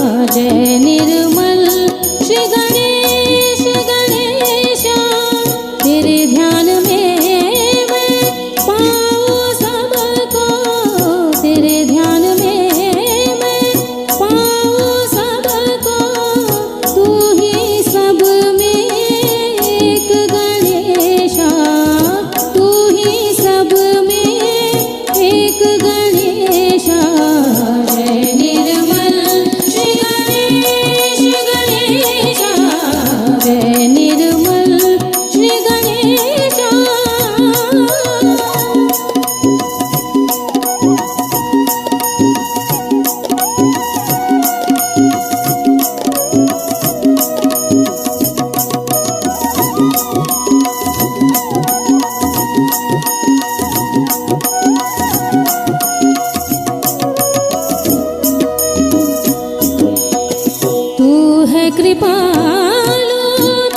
जय निर्मल श्री गणेश गणेशा, तेरे ध्यान में मैं पाऊँ सबको, तेरे ध्यान में मैं पाऊँ सबको, तू ही सब में एक गणेशा, तू ही सब में एक गणेशा। जय निर्मल श्री गणेश गणेशा, जय निर्मल श्री गणेशा। तू है कृपालु,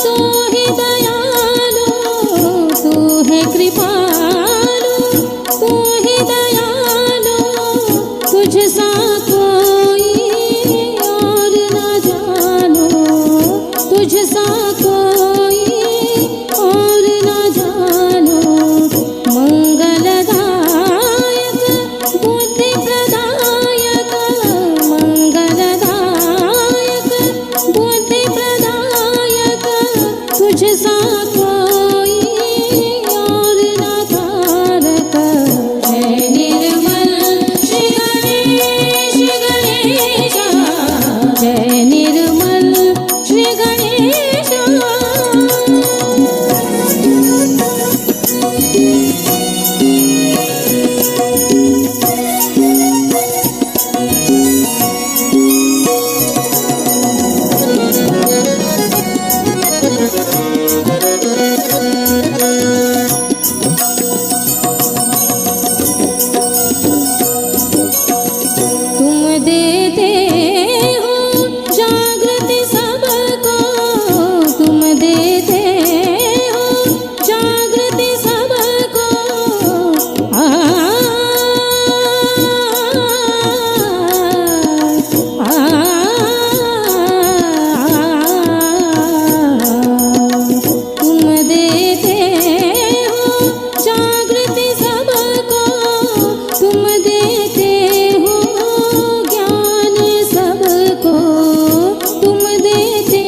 तू ही दयालु, तू है कृपालु, तू ही दयालु, तुझ सा कोई और न जानो, तुझ सा कोई और न जानो। मंगलदायक बुद्धि प्रदायक, मंगलदायक बुद्धि प्रदायक, तुझ सा कोई और न कारक। जय निर्मल श्री गणेश गणेशा, जय निर्मल श्री गणेशा। तुम देते हो जागृति सबको, तुम देते हो जागृति सबको। आ, आ, तुम देते हो जागृति सबको, तुम देते हो ज्ञान सबको, तुम देते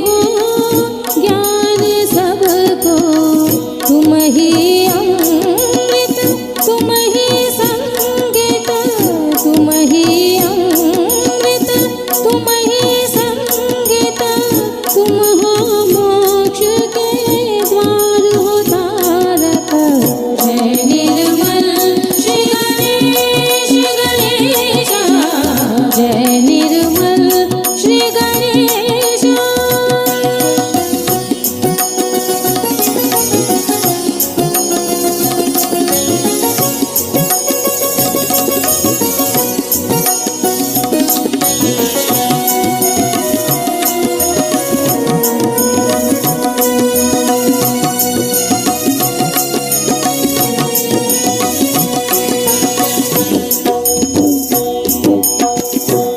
हो ज्ञान सबको। तुम ही अमृत, तुम ही संगीत, तुम ही अमृत, तुम ही संगीत, तुम हो मोक्ष के द्वार हो तारक। जय निर्मल श्री गणेश गणेशा, जय निर्मल श्री गणेशा।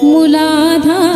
मूलाधार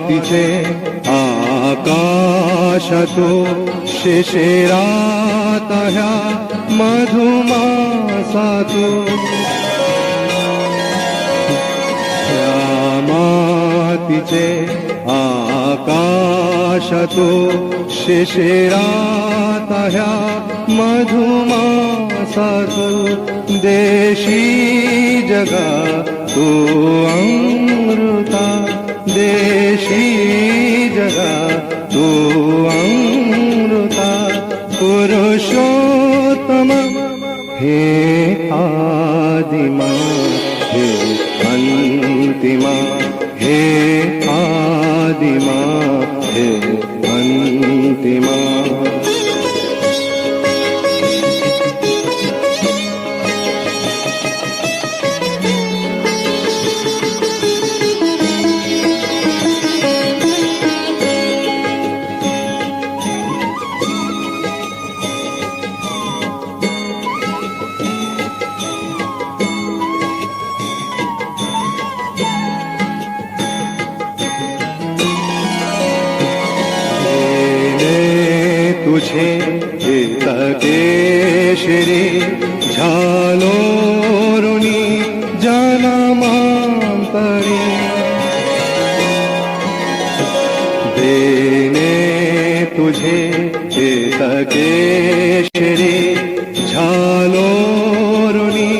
मातीचे आकाशातो शिशिरात ह्या मधुमासातो मातीचे आकाशातो शिशिरात ह्या मधुमासातो देशी जगा तू अमृता देशी जगा तू अमृता पुरुषोत्तम हे आदिमा हे अंतिमा हे आदिमा हे अंतिमा तुझे केशरी झालो ऋणी जन्मांतरी देने तुझे केशरी झालो ऋणी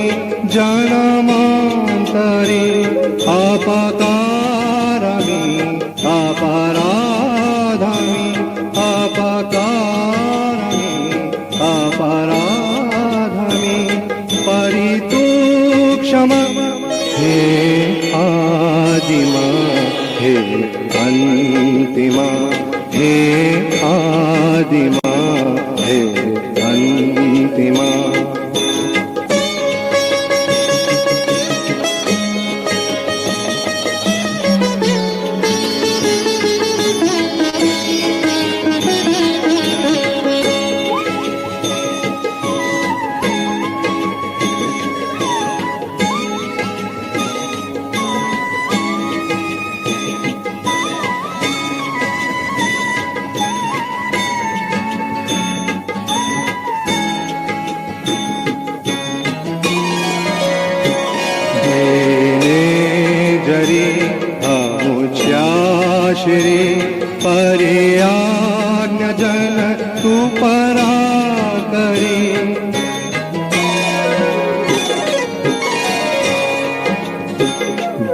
जन्मांतरी अपकारामी अपराधामी अपकारामी अपराधामी परितु क्षमा हे आदिमा हे अंतिमा हे आदिमा हे अंतिमा श्री परियाज्ञ जन तू परा करी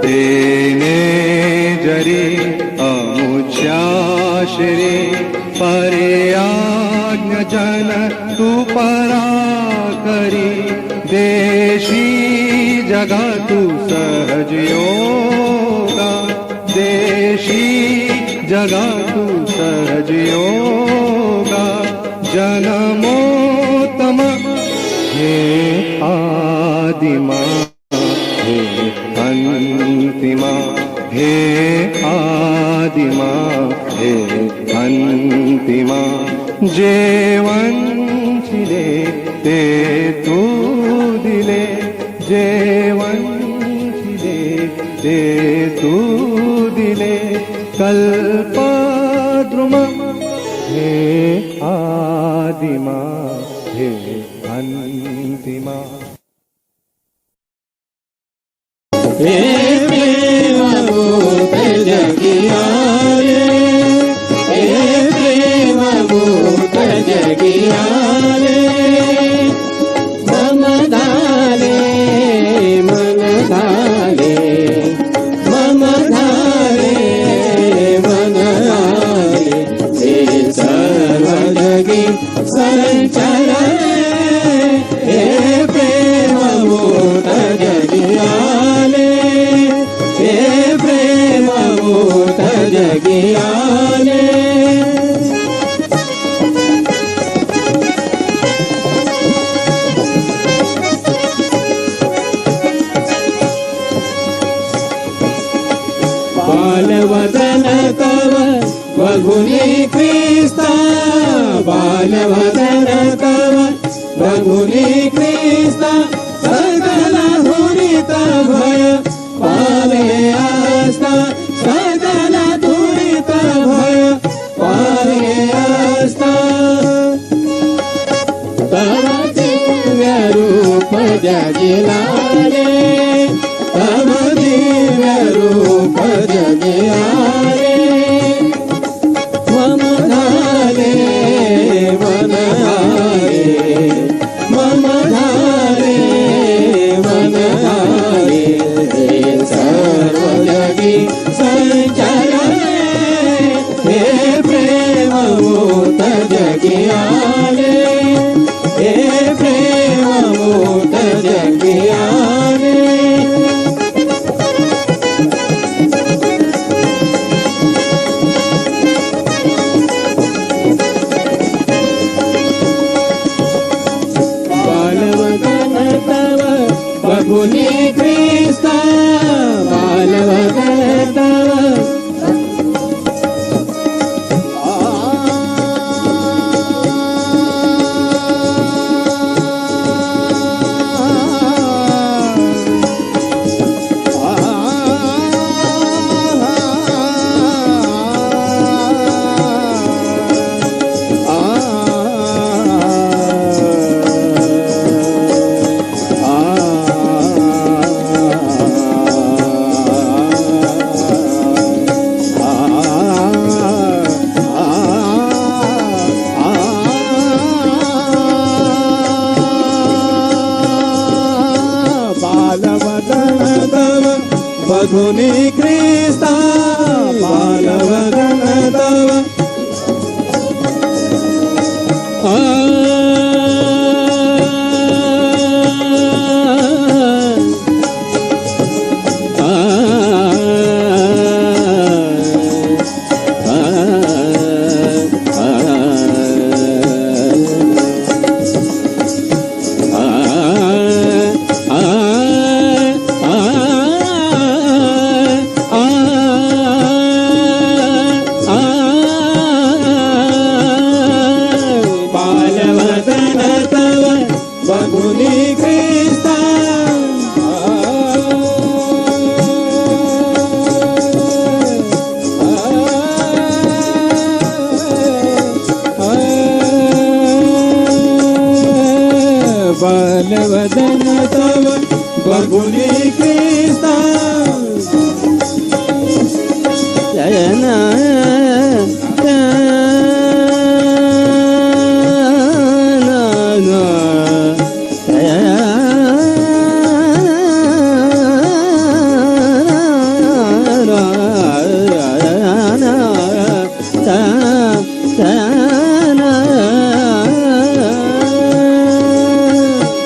देने जरी अमुच्या श्री परियाज्ञ जन तू परा करी देशी जगा तू सहज योगा देशी जगा तू सहज योगा जन्मोत्तम हे आदिमा हे अंतिमा हे आदिमा हे अंतिमा जेवण दिले ते तू दिले जेवण दिले ते तू दिले कल्पद्रुम हे आदिमा हे अंतिमा हे प्रेमभूत जगिया रे हे प्रेमभूत जगिया रे मम धारे मन धारे मम धारे मन धारे हे सर्व जगी संचर हे प्रेमभूत जगिया जगियाले बालवदन तव बघुनी क्रिस्ता बालवदन तव बघुनी क्रिस्ता सकल हुरित भय पावे आस्था सकल तुरी जगी आले तव दिव्य रूप जगी आले मम धारे मन आले मम धारे मन आले हे सर्व जगी संचर हे प्रेमभूत जगी आले हे प्रेमभूत जगी आले बालवदन तव बगुनी ख्रिस्ता बालवदन तव बघुनी ख्रिस्ता बालवदन तव बघुनी ख्रिस्ता बालवदन तव बघुनी ख्रिस्ता जयना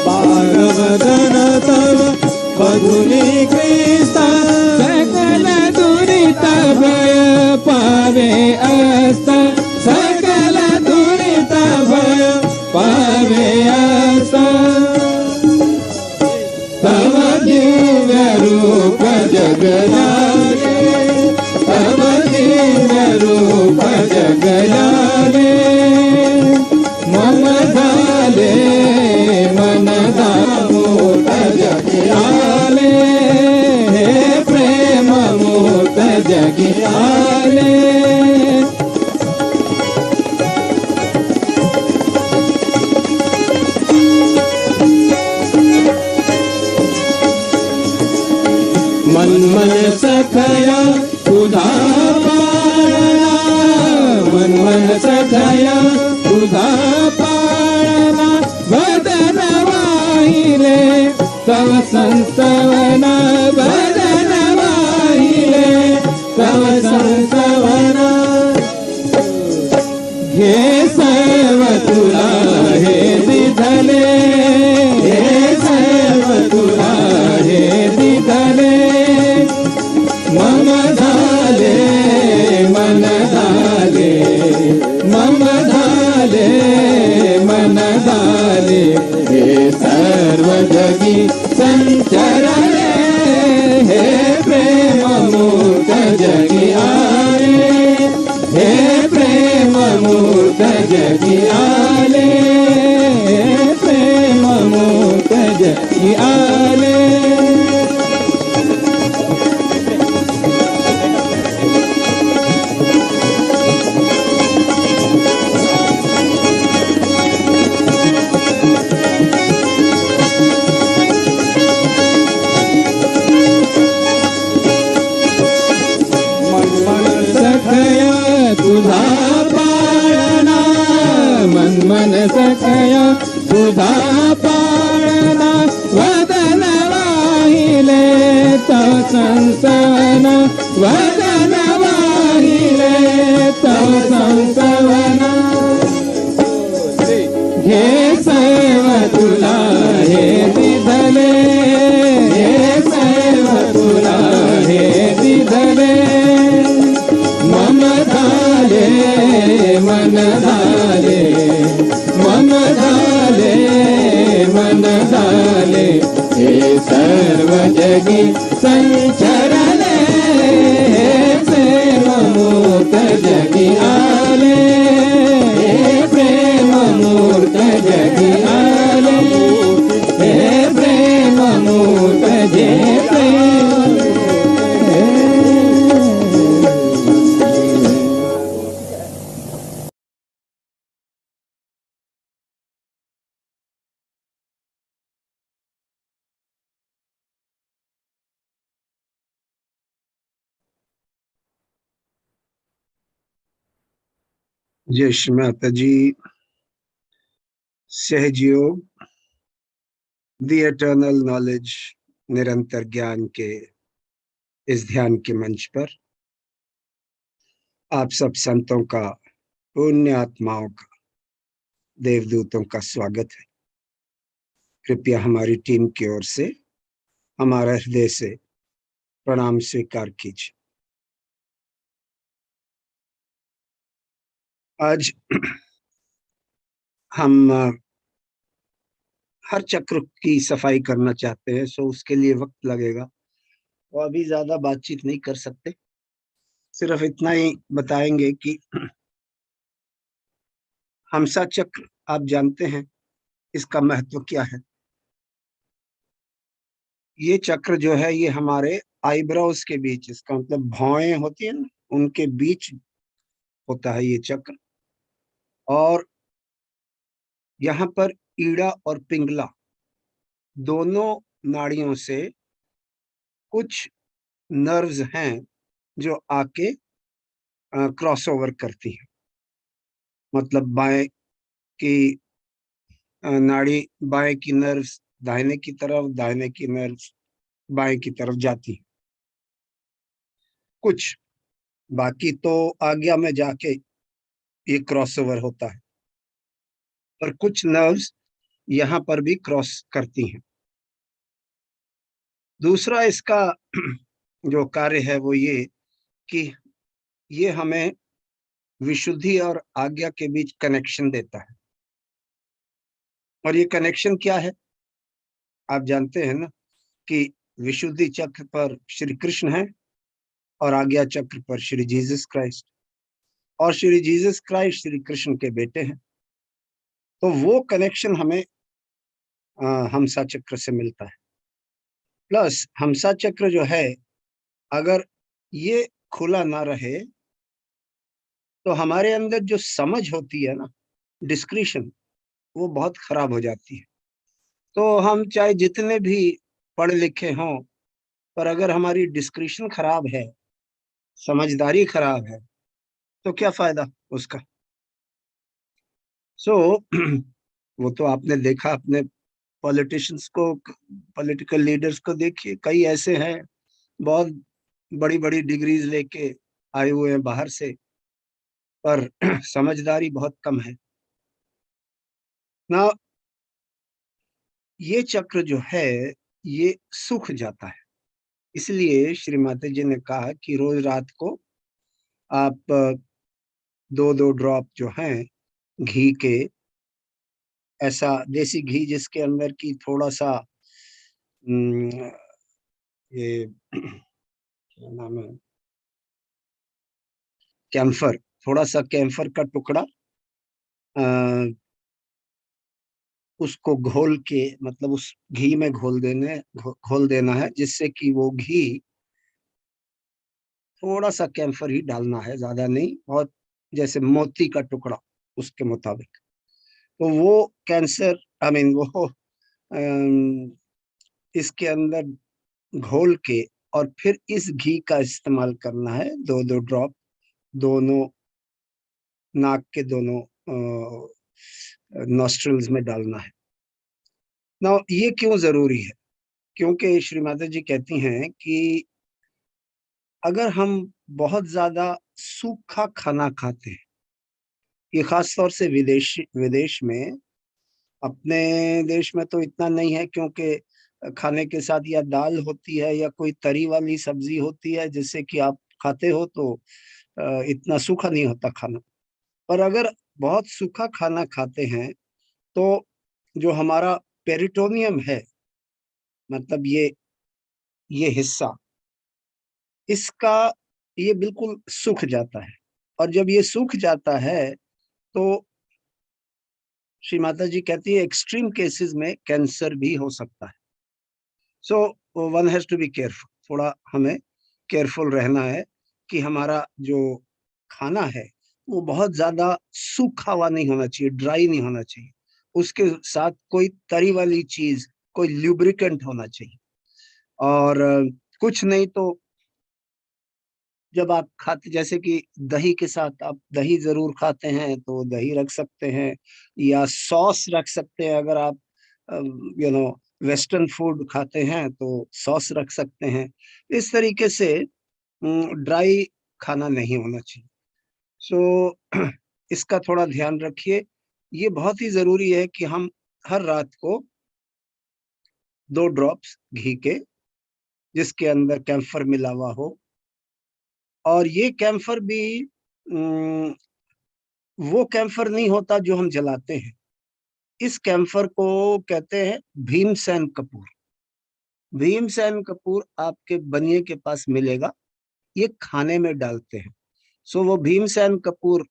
बालवदन तव बघुनी ख्रिस्ता सकल दुरित भय पावे अस्ता सकल दुरित भय पावे अस्ता तव दिव्य रूप जगलाले तव दिव्य रूप जगलाले मम धाले मन दामोत जगी आले हे प्रेम मोत जगी आले मन मन सखया तुझा पाळला मन मन सखया तुझा पाळला वदन वाहिले तव संस्तवना वदन वाहिले तव संस्तवना हे सर्व तुला हे दिधले हे सर्व तुला हे दिधले मम धाले मन धाले मम धाले मन धाले हे सर्व जगी संचरणे हे प्रेम मूर्त जगी आले हे प्रेम मूर्त जगी आले हे प्रेम मूर्त जगी आले तुझा पाळणा मन मन सखया तुझा पाळणा वदन वाहिले तव संसवन वदन वाहिले तव संसवन हे सर्व तुला हे दिधले हे सर्व तुला हे दिधले मम झाले मन झाले मम झाले मन झाले हे सर्व जगी संचरले हे प्रेममूर्त जगी आले हे प्रेममूर्त जगी आले हे प्रेममूर्त जे जय श्री माता जी। सहज योग, द एटर्नल नॉलेज, निरंतर ज्ञान के इस ध्यान के मंच पर आप सब संतों का, पुण्य आत्माओं का, देवदूतों का स्वागत है। कृपया हमारी टीम की ओर से हमारा हृदय से प्रणाम स्वीकार कीजिए। आज हम हर चक्र की सफाई करना चाहते हैं, सो उसके लिए वक्त लगेगा, तो अभी ज्यादा बातचीत नहीं कर सकते। सिर्फ इतना ही बताएंगे कि हमसा चक्र आप जानते हैं, इसका महत्व क्या है। ये चक्र जो है ये हमारे आईब्रोज के बीच, इसका मतलब भौएं होती है ना, उनके बीच होता है ये चक्र। और यहाँ पर ईड़ा और पिंगला दोनों नाड़ियों से कुछ नर्व्स हैं जो आके क्रॉसओवर करती हैं। मतलब बाएं की नाड़ी, बाएं की नर्व्स दाहिने की तरफ, दाहिने की नर्व्स बाएं की तरफ जाती हैं। कुछ, बाकी तो आज्ञा में जाके ये क्रॉसओवर होता है, और कुछ नर्व्स यहाँ पर भी क्रॉस करती हैं। दूसरा इसका जो कार्य है वो ये कि ये हमें विशुद्धि और आज्ञा के बीच कनेक्शन देता है। और ये कनेक्शन क्या है, आप जानते हैं ना कि विशुद्धि चक्र पर श्री कृष्ण है और आज्ञा चक्र पर श्री जीसस क्राइस्ट, और श्री जीसस क्राइस्ट श्री कृष्ण के बेटे हैं। तो वो कनेक्शन हमें हमसा चक्र से मिलता है। प्लस हमसा चक्र जो है, अगर ये खुला ना रहे तो हमारे अंदर जो समझ होती है ना, डिस्क्रिशन, वो बहुत खराब हो जाती है। तो हम चाहे जितने भी पढ़े लिखे हों, पर अगर हमारी डिस्क्रिशन खराब है, समझदारी खराब है, तो क्या फायदा उसका। सो वो तो आपने देखा, अपने पॉलिटिशियंस को, पॉलिटिकल लीडर्स को देखिए, कई ऐसे हैं बहुत बड़ी बड़ी डिग्रीज लेके आए हुए हैं बाहर से, पर समझदारी बहुत कम है ना। ये चक्र जो है ये सूख जाता है, इसलिए श्री माता जी ने कहा कि रोज रात को आप 2-2 ड्रॉप जो हैं घी के, ऐसा देसी घी जिसके अंदर की थोड़ा सा ये क्या नाम है, कैम्फर, थोड़ा सा कैम्फर का टुकड़ा उसको घोल के, मतलब उस घी में घोल देना है, जिससे कि वो घी, थोड़ा सा कैम्फर ही डालना है, ज्यादा नहीं, और जैसे मोती का टुकड़ा उसके मुताबिक। तो वो कैंसर, आई मीन वो इसके अंदर घोल के, और फिर इस घी का इस्तेमाल करना है, 2-2 ड्रॉप दोनों नाक के दोनों नॉस्ट्रल्स में डालना है। ना ये क्यों जरूरी है? क्योंकि श्री माता जी कहती हैं कि अगर हम बहुत ज्यादा सूखा खाना खाते हैं, ये खास तौर से विदेश में, अपने देश में तो इतना नहीं है क्योंकि खाने के साथ या दाल होती है या कोई तरी वाली सब्जी होती है जिससे कि आप खाते हो, तो इतना सूखा नहीं होता खाना। पर अगर बहुत सूखा खाना खाते हैं तो जो हमारा पेरिटोनियम है, मतलब ये हिस्सा, इसका ये बिल्कुल सूख जाता है। और जब ये सूख जाता है तो श्री माता जी कहती है एक्सट्रीम केसेस में कैंसर भी हो सकता है। So one has to be careful, थोड़ा हमें केयरफुल रहना है कि हमारा जो खाना है वो बहुत ज्यादा सूखा हुआ नहीं होना चाहिए, ड्राई नहीं होना चाहिए। उसके साथ कोई तरी वाली चीज, कोई ल्यूब्रिकेंट होना चाहिए। और कुछ नहीं तो जब आप खाते, जैसे कि दही के साथ आप दही जरूर खाते हैं तो दही रख सकते हैं, या सॉस रख सकते हैं। अगर आप नो वेस्टर्न फूड खाते हैं तो सॉस रख सकते हैं। इस तरीके से ड्राई खाना नहीं होना चाहिए। सो इसका थोड़ा ध्यान रखिए। ये बहुत ही जरूरी है कि हम हर रात को 2 ड्रॉप्स घी के, जिसके अंदर कैम्फर मिला हुआ हो, और ये कैम्फर भी वो कैम्फर नहीं होता जो हम जलाते हैं। इस कैम्फर को कहते हैं भीमसेन कपूर। भीमसेन कपूर आपके बनिए के पास मिलेगा, ये खाने में डालते हैं। सो वो भीमसेन कपूर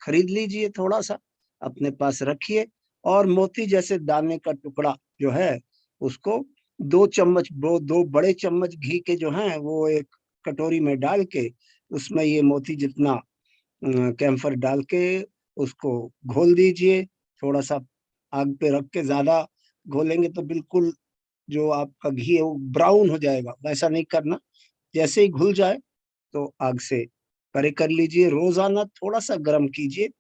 खरीद लीजिए, थोड़ा सा अपने पास रखिए। और मोती जैसे दाने का टुकड़ा जो है उसको 2 चम्मच, वो 2 बड़े चम्मच घी के जो हैं वो एक कटोरी में डाल के उसमें ये मोती जितना कैम्फर डाल के उसको घोल दीजिए। थोड़ा सा आग पे रख के, ज्यादा घोलेंगे तो बिल्कुल जो आपका घी है वो ब्राउन हो जाएगा, वैसा नहीं करना। जैसे ही घुल जाए तो आग से परे कर लीजिए। रोजाना थोड़ा सा गर्म कीजिए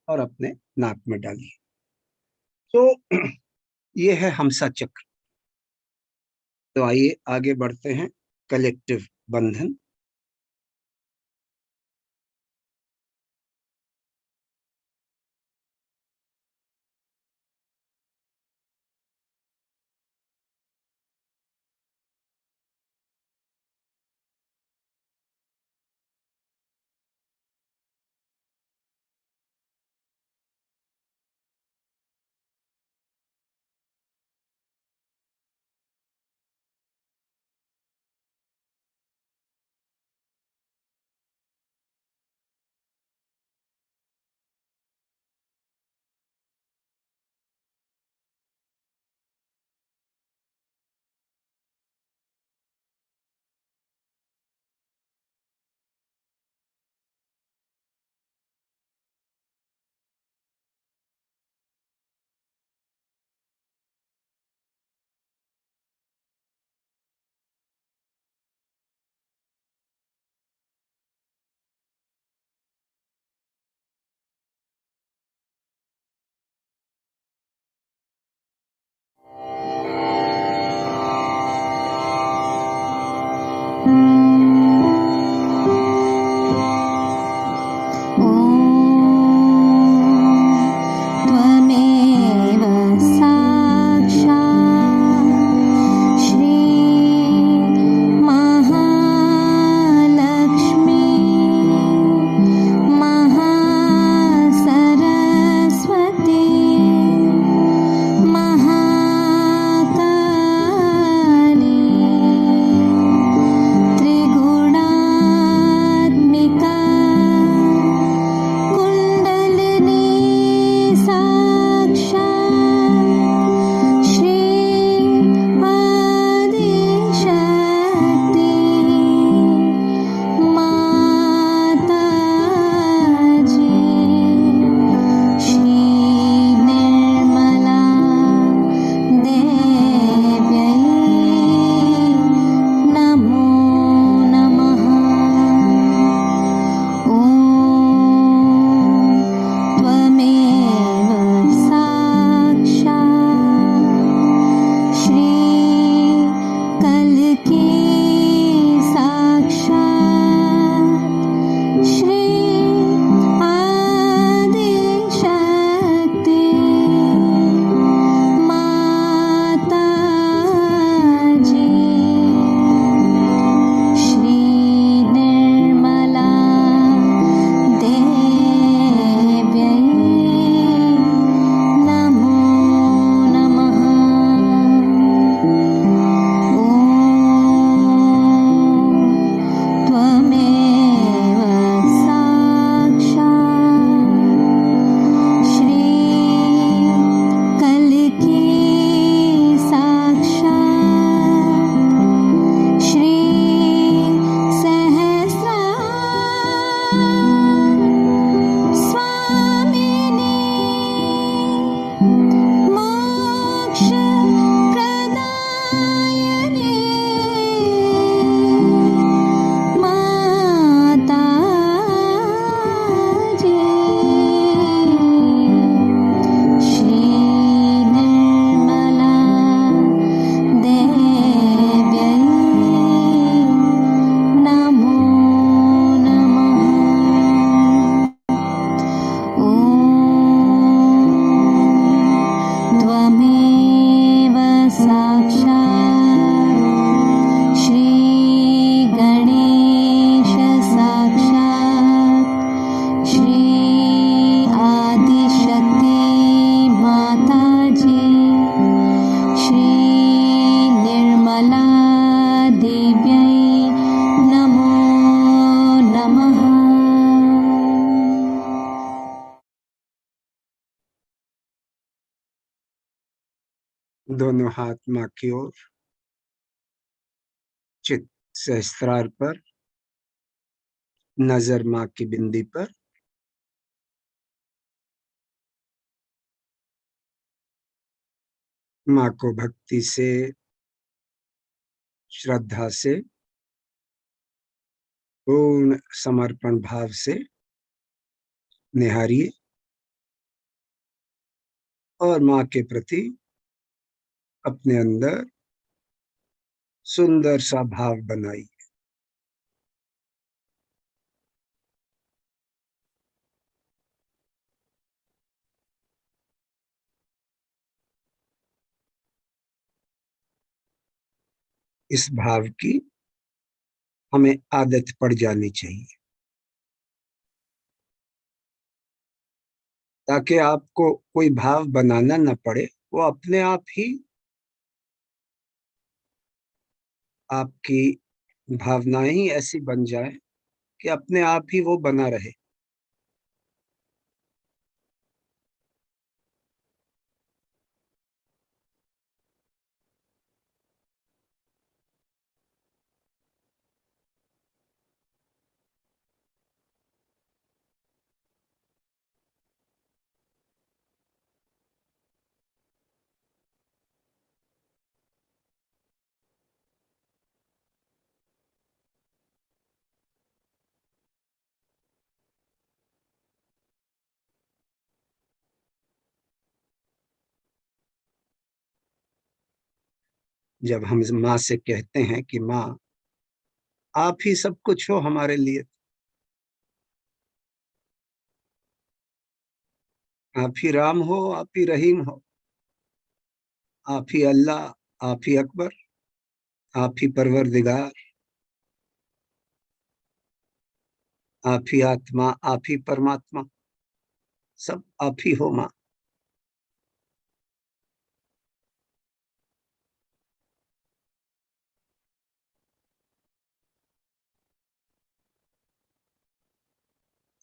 और अपने नाक में डालिए। तो ये है हमसा चक्र। तो आइए आगे बढ़ते हैं। कलेक्टिव बंधन। स्वामिनी मोक्ष प्रदायिनी माता जी श्री निर्मला देव्यै नमो नमः। ॐ त्वमेव साक्षात् श्री गणेश साक्षात् श्री आदिशक्ति माता जी श्री निर्मला देव्यै नमो नमः। दोनों हाथ माँ की ओर, चित्त सहस्त्रार पर, नजर माँ की बिंदी पर। माँ को भक्ति से, श्रद्धा से, पूर्ण समर्पण भाव से निहारिए और माँ के प्रति अपने अंदर सुंदर सा भाव बनाइए। इस भाव की हमें आदत पड़ जानी चाहिए, ताकि आपको कोई भाव बनाना न पड़े, वो अपने आप ही आपकी भावनाएं ही ऐसी बन जाए कि अपने आप ही वो बना रहे। जब हम माँ से कहते हैं कि माँ आप ही सब कुछ हो हमारे लिए, आप ही राम हो, आप ही रहीम हो, आप ही अल्लाह, आप ही अकबर, आप ही परवरदिगार, आप ही आत्मा, आप ही परमात्मा, सब आप ही हो माँ।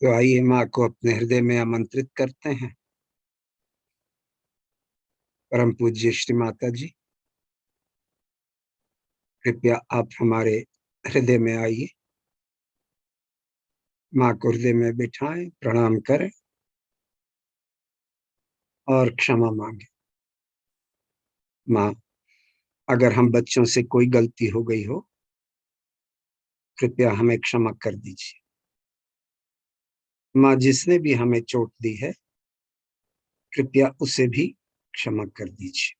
तो आइए माँ को अपने हृदय में आमंत्रित करते हैं। परम पूज्य श्री माता जी, कृपया आप हमारे हृदय में आइए, माँ को हृदय में बिठाएं, प्रणाम करें और क्षमा मांगे। माँ, अगर हम बच्चों से कोई गलती हो गई हो, कृपया हमें क्षमा कर दीजिए। माँ, जिसने भी हमें चोट दी है, कृपया उसे भी क्षमा कर दीजिए।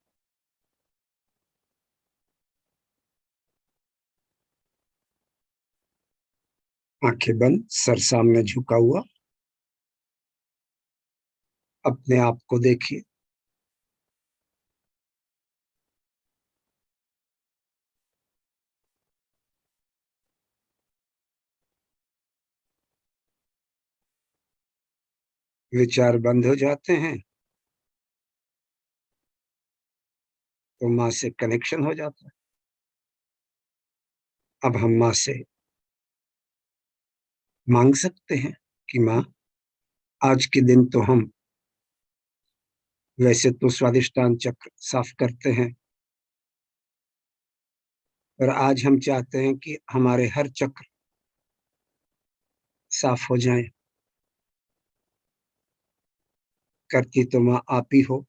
आंखें बंद, सर सामने झुका हुआ, अपने आप को देखिए। विचार बंद हो जाते हैं तो माँ से कनेक्शन हो जाता है। अब हम माँ से मांग सकते हैं कि माँ, आज के दिन तो हम वैसे तो स्वादिष्टान चक्र साफ करते हैं, पर आज हम चाहते हैं कि हमारे हर चक्र साफ हो जाएं। करती तो माँ आप ही हो।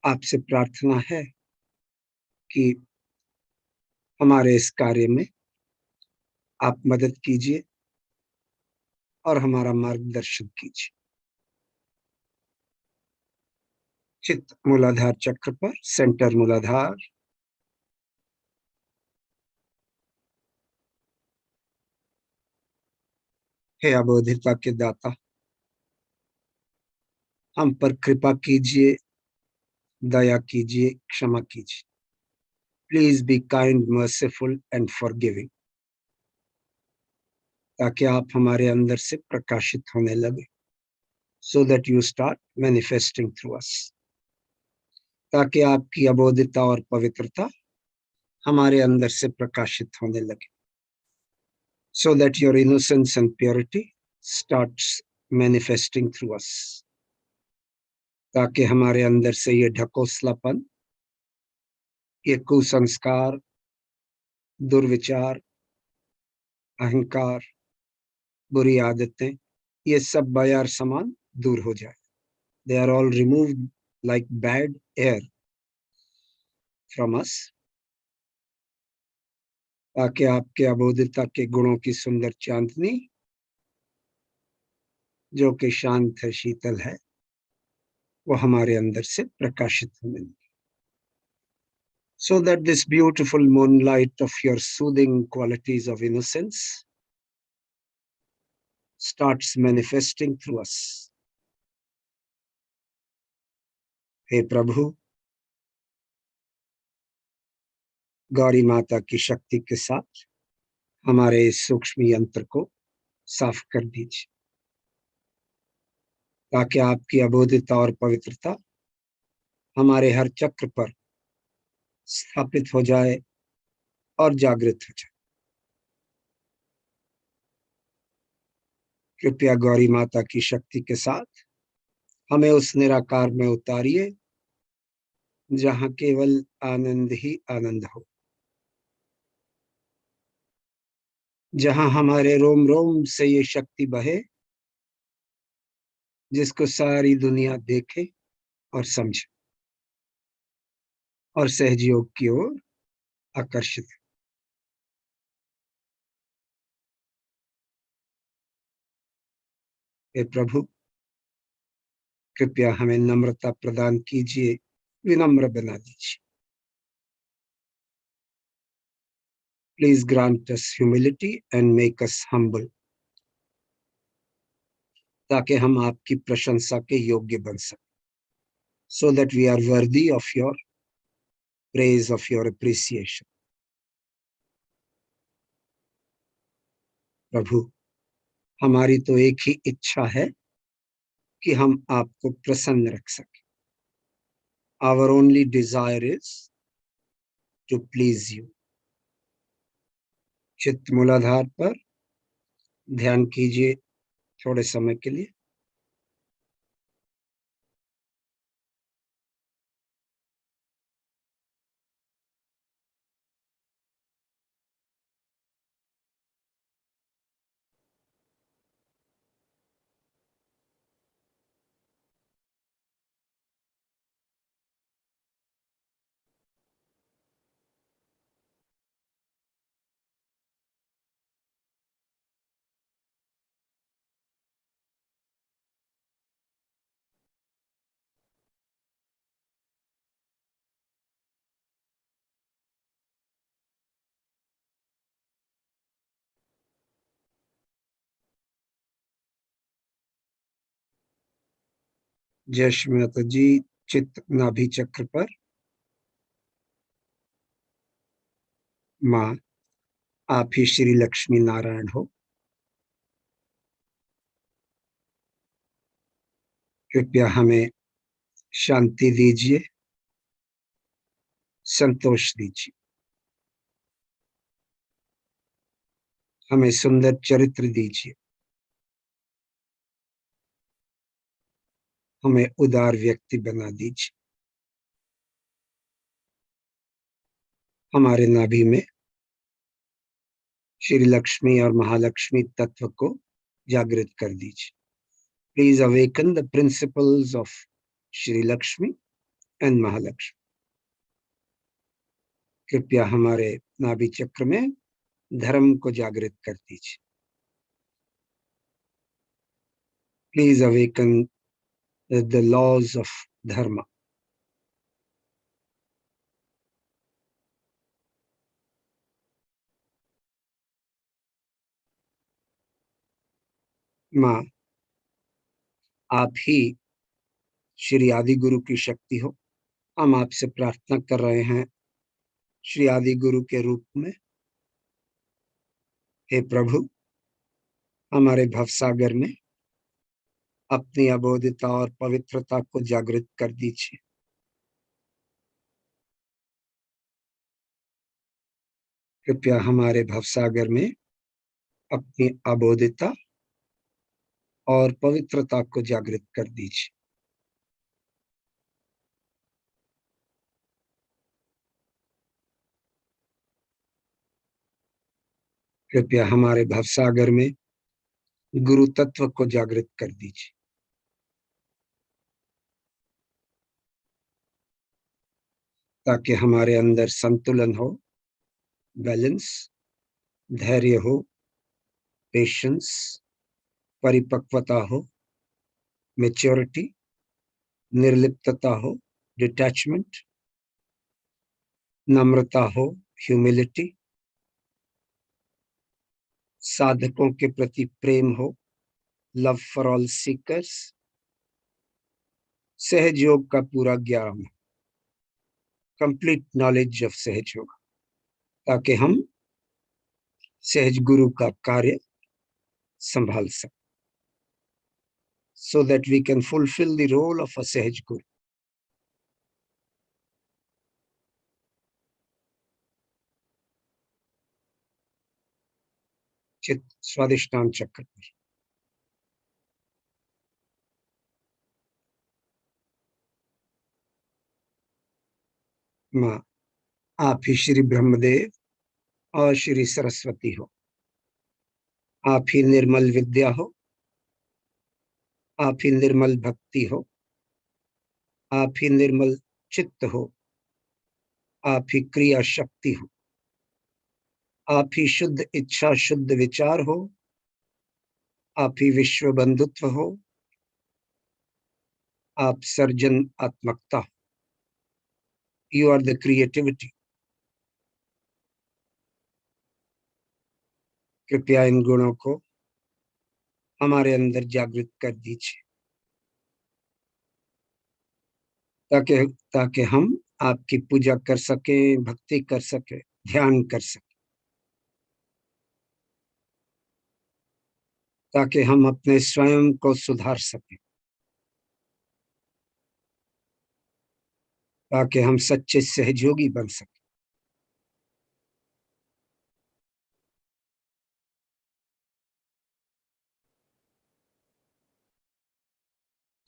आपसे प्रार्थना है कि हमारे इस कार्य में आप मदद कीजिए और हमारा मार्गदर्शन कीजिए। चित्त मूलाधार चक्र पर, सेंटर मूलाधार, हे अबोधिता के दाता, हम पर कृपा कीजिए, दया कीजिए, क्षमा कीजिए। Please be kind, merciful and forgiving, ताकि आप हमारे अंदर से प्रकाशित होने लगे, so that you start manifesting through us, ताकि आपकी अबोधिता और पवित्रता हमारे अंदर से प्रकाशित होने लगे, so that your innocence and purity starts manifesting through us, ताकि हमारे अंदर से ये ढकोसलापन, ये कुसंस्कार, दुर्विचार, अहंकार, बुरी आदतें, ये सब बायार समान दूर हो जाए। They are all removed like bad air from us, ताकि आपके अबोधिता के गुणों की सुंदर चांदनी, जो कि शांत है, शीतल है, वो हमारे अंदर से प्रकाशित होने लगे, so that this beautiful moonlight of your soothing qualities of innocence starts manifesting through us. हे प्रभु, गौरी माता की शक्ति के साथ हमारे इस सूक्ष्म यंत्र को साफ कर दीजिए, ताकि आपकी अबोधिता और पवित्रता हमारे हर चक्र पर स्थापित हो जाए और जागृत हो जाए। कृपया गौरी माता की शक्ति के साथ हमें उस निराकार में उतारिए जहां केवल आनंद ही आनंद हो, जहां हमारे रोम रोम से ये शक्ति बहे, जिसको सारी दुनिया देखे और समझे और सहजयोग की ओर आकर्षित है। हे प्रभु, कृपया हमें नम्रता प्रदान कीजिए, विनम्र बना दीजिए। Please grant us humility and make us humble, ताकि हम आपकी प्रशंसा के योग्य बन सकें, so that we are worthy of your praise, of your appreciation. प्रभु, हमारी तो एक ही इच्छा है कि हम आपको प्रसन्न रख सकें। Our only desire is to please you. चित्त मूलाधार पर ध्यान कीजिए थोड़े समय के लिए। जय श्री माता जी। चित्त नाभि चक्र पर माँ आप ही श्री लक्ष्मी नारायण हो। कृपया हमें शांति दीजिए, संतोष दीजिए, हमें सुंदर चरित्र दीजिए, हमें उदार व्यक्ति बना दीजिए। हमारे नाभि में श्री लक्ष्मी और महालक्ष्मी तत्व को जागृत कर दीजिए। Please awaken the principles of Shri Lakshmi and Mahalakshmi. कृपया हमारे नाभि चक्र में धर्म को जागृत कर दीजिए। Please awaken the laws of dharma. माँ, आप ही श्री आदि गुरु की शक्ति हो। हम आपसे प्रार्थना कर रहे हैं श्री आदि गुरु के रूप में। हे प्रभु, हमारे भवसागर में अपनी अबोधिता और पवित्रता को जागृत कर दीजिए। कृपया हमारे भवसागर में अपनी अबोधिता और पवित्रता को जागृत कर दीजिए। कृपया हमारे भवसागर में गुरु तत्व को जागृत कर दीजिए, ताकि हमारे अंदर संतुलन हो, बैलेंस, धैर्य हो, पेशेंस, परिपक्वता हो, मेच्योरिटी, निर्लिप्तता हो, डिटैचमेंट, नम्रता हो, ह्यूमिलिटी, साधकों के प्रति प्रेम हो, लव फॉर ऑल सीकर्स, सहज योग का पूरा ज्ञान, कंप्लीट नॉलेज ऑफ सहज योग, ताकि हम सहज गुरु का कार्य संभाल सकें, so that we can fulfill the role of a सहज गुरु। चित स्वादिष्टान चक्र पर। माँ, आप ही श्री ब्रह्मदेव और श्री सरस्वती हो। आप ही निर्मल विद्या हो, आप ही निर्मल भक्ति हो, आप ही निर्मल चित्त हो, आप ही क्रिया शक्ति हो, आप ही शुद्ध इच्छा शुद्ध विचार हो, आप ही विश्व बंधुत्व हो, आप सर्जन आत्मकता हो। You are the creativity. कृपया इन गुणों को हमारे अंदर जागृत कर दीजिए, ताकि ताकि हम आपकी पूजा कर सकें, भक्ति कर सकें, ध्यान कर सकें, ताकि हम अपने स्वयं को सुधार सकें, ताकि हम सच्चे सहयोगी बन सकें।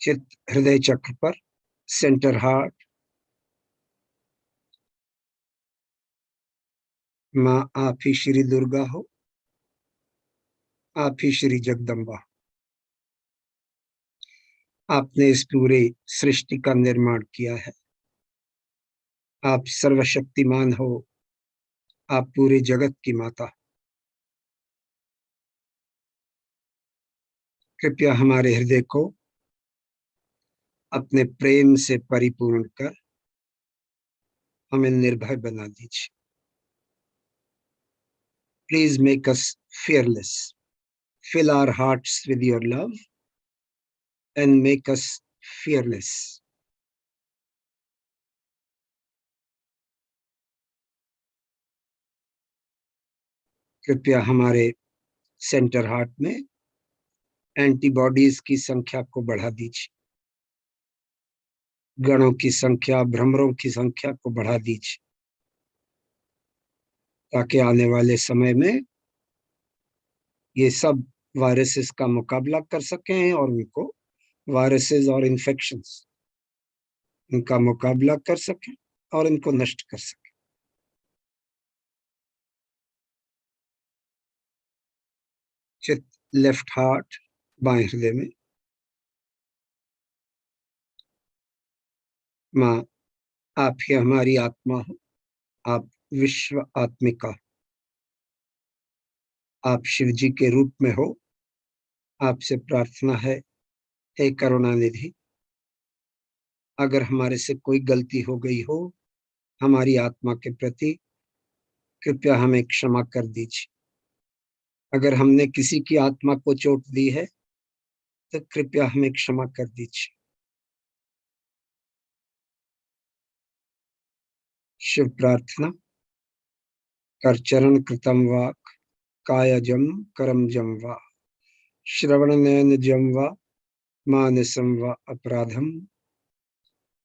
चित्त हृदय चक्र पर, सेंटर हार्ट। माँ, आप ही श्री दुर्गा हो, आप ही श्री जगदम्बा हो। आपने इस पूरे सृष्टि का निर्माण किया है। आप सर्वशक्तिमान हो, आप पूरे जगत की माता। कृपया हमारे हृदय को अपने प्रेम से परिपूर्ण कर हमें निर्भय बना दीजिए। Please make us fearless. Fill our hearts with your love and make us fearless. कृपया हमारे सेंटर हार्ट में एंटीबॉडीज की संख्या को बढ़ा दीजिए, गणों की संख्या, भ्रमरों की संख्या को बढ़ा दीजिए, ताकि आने वाले समय में ये सब वायरसेस का मुकाबला कर सकें और उनको वायरसेस और इन्फेक्शंस इनका मुकाबला कर सकें और इनको नष्ट कर सकें। चित लेफ्ट हार्ट, बाएं हृदय में। माँ, आप ही हमारी आत्मा हो, आप विश्व आत्मिका, आप शिव जी के रूप में हो। आपसे प्रार्थना है, हे करुणा निधि, अगर हमारे से कोई गलती हो गई हो हमारी आत्मा के प्रति, कृपया हमें क्षमा कर दीजिए। अगर हमने किसी की आत्मा को चोट दी है तो कृपया हमें क्षमा कर दीजिए। शिव प्रार्थना। कर चरण कृतम वाक, कायजम करमजम वा, श्रवण नयन जम वा, मानसम वा अपराधम,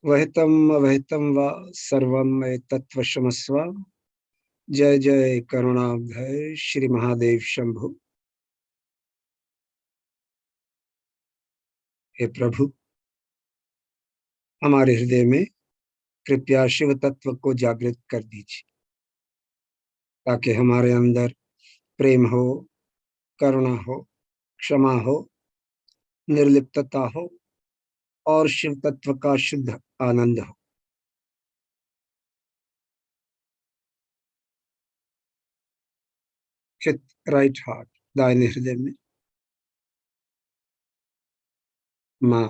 वहितम अवहितम वा सर्वम तत्व क्षमस्व। जय जय करुणाभय श्री महादेव शंभु। हे प्रभु, हमारे हृदय में कृपया शिव तत्व को जागृत कर दीजिए, ताकि हमारे अंदर प्रेम हो, करुणा हो, क्षमा हो, निर्लिप्तता हो और शिव तत्व का शुद्ध आनंद हो। चित राइट हार्ट, दाहिने हृदय में। माँ,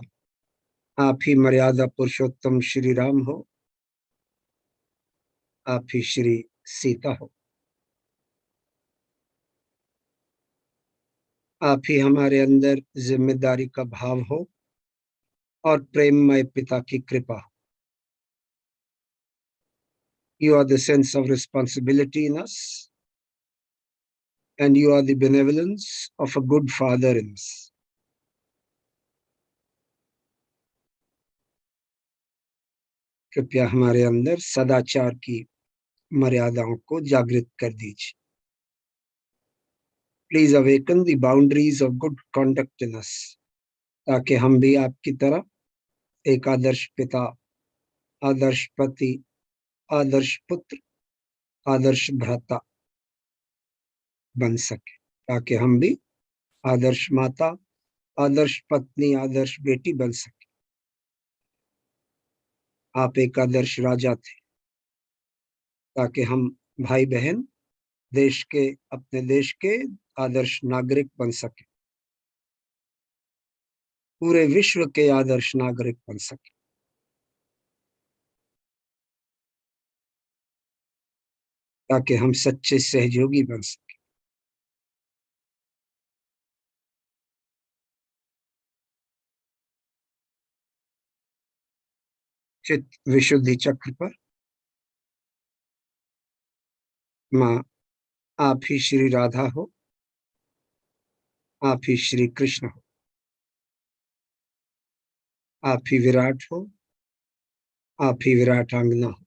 आप ही मर्यादा पुरुषोत्तम श्री राम हो, आप ही श्री सीता हो, आप ही हमारे अंदर जिम्मेदारी का भाव हो और प्रेममय पिता की कृपा हो। You are the sense of responsibility in us, and you are the benevolence of a good father in us. कृपया हमारे अंदर सदाचार की मर्यादाओं को जागृत कर दीजिए। Please awaken the boundaries of good conduct in us, ताकि हम भी आपकी तरह एक आदर्श पिता, आदर्श पति, आदर्श पुत्र, आदर्श भ्राता बन सके, ताकि हम भी आदर्श माता, आदर्श पत्नी, आदर्श बेटी बन सके। आप एक आदर्श राजा थे, ताकि हम भाई बहन देश के, अपने देश के आदर्श नागरिक बन सके, पूरे विश्व के आदर्श नागरिक बन सके। ताकि हम सच्चे सहयोगी बन सके। चित विशुद्धि चक्र पर। माँ, आप ही श्री राधा हो, आप ही श्री कृष्ण हो, आप ही विराट हो, आप ही विराटांगना हो,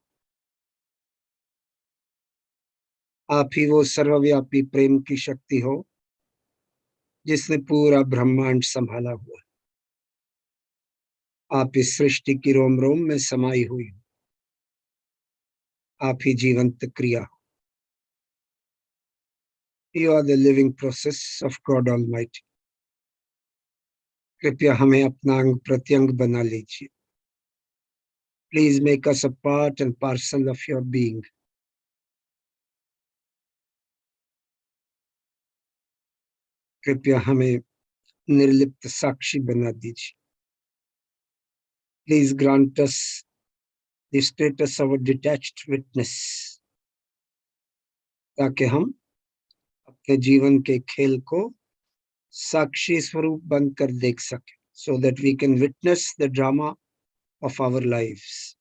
आप ही वो सर्वव्यापी प्रेम की शक्ति हो जिसने पूरा ब्रह्मांड संभाला हुआ। आप इस सृष्टि की रोम रोम में समाई हुई हो, आप ही जीवंत क्रिया हो। You are the living process of God almighty. कृपया हमें अपना अंग प्रत्यंग बना लीजिए। Please make us a part and parcel of your being. कृपया हमें निर्लिप्त साक्षी बना दीजिए। Please grant us the status of a detached witness, ताकि हम अपने जीवन के खेल को साक्षी स्वरूप बनकर देख सके, so that we can witness the drama of our lives.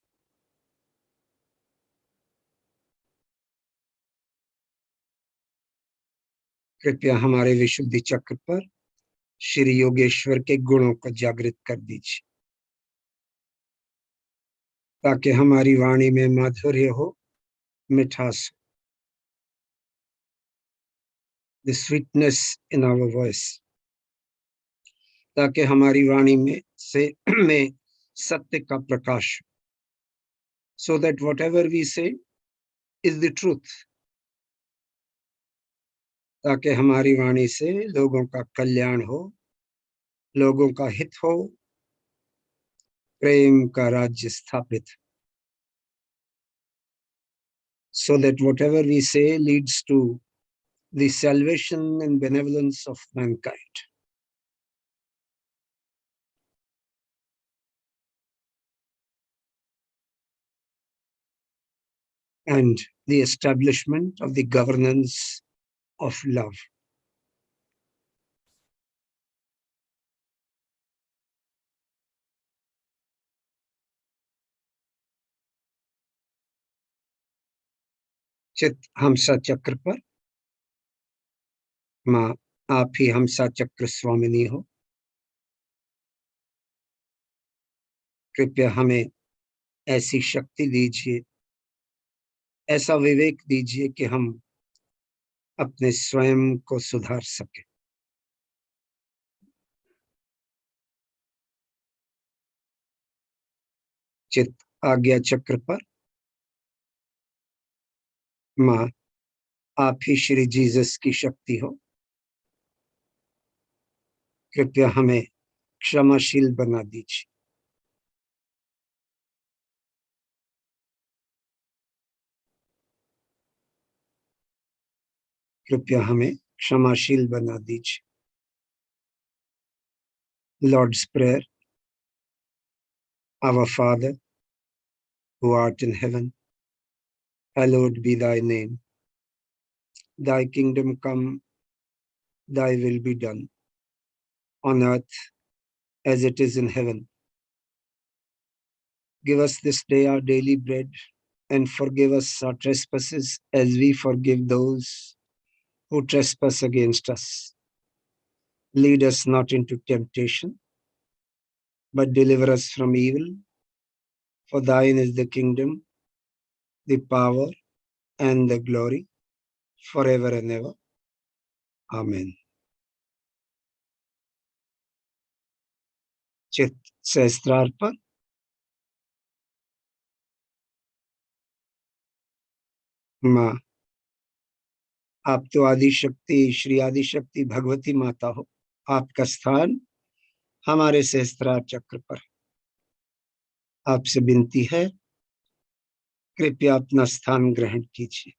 कृपया हमारे विशुद्धि चक्र पर श्री योगेश्वर के गुणों को जागृत कर दीजिए, ताकि हमारी वाणी में माधुर्य हो, मिठास हो, the sweetness in our voice, ताकि हमारी वाणी में सत्य का प्रकाश हो, so that whatever we say is the truth. ताकि हमारी वाणी से लोगों का कल्याण हो, लोगों का हित हो, प्रेम का राज्य स्थापित, so that whatever we say leads to the salvation and benevolence of mankind. And the establishment of the governance of love. चित हमसा चक्र पर माँ आप ही हमसा चक्र स्वामिनी हो, कृपया हमें ऐसी शक्ति दीजिए, ऐसा विवेक दीजिए कि हम अपने स्वयं को सुधार सके। चित आज्ञा चक्र पर माँ आप ही श्री जीसस की शक्ति हो, कृपया हमें क्षमाशील बना दीजिए। कृपया हमें क्षमाशील बना दीजिए। Lord's Prayer. Our Father, who art in heaven, hallowed be thy name. Thy kingdom come, thy will be done, on earth as it is in heaven. Give us this day our daily bread, and forgive us our trespasses as we forgive those who trespass against us. Lead us not into temptation, but deliver us from evil. For thine is the kingdom, the power, and the glory, forever and ever. Amen. चित सहस्त्रार पर माँ आप तो आदि शक्ति, श्री आदि शक्ति भगवती माता हो, आपका स्थान हमारे सहस्त्रार चक्र पर। आपसे विनती है, कृपया अपना स्थान ग्रहण कीजिए।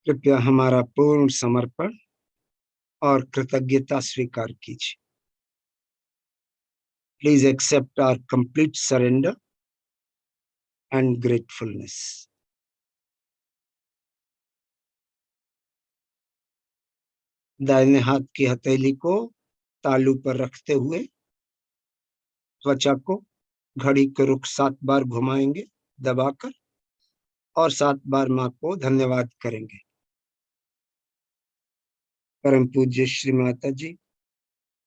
कृपया हमारा पूर्ण समर्पण और कृतज्ञता स्वीकार कीजिए। Please accept our complete surrender and gratefulness. दाहिने हाथ की हथेली को तालू पर रखते हुए त्वचा को घड़ी के रुख 7 बार घुमाएंगे दबाकर, और 7 बार माँ को धन्यवाद करेंगे। परम पूज्य श्री माता जी,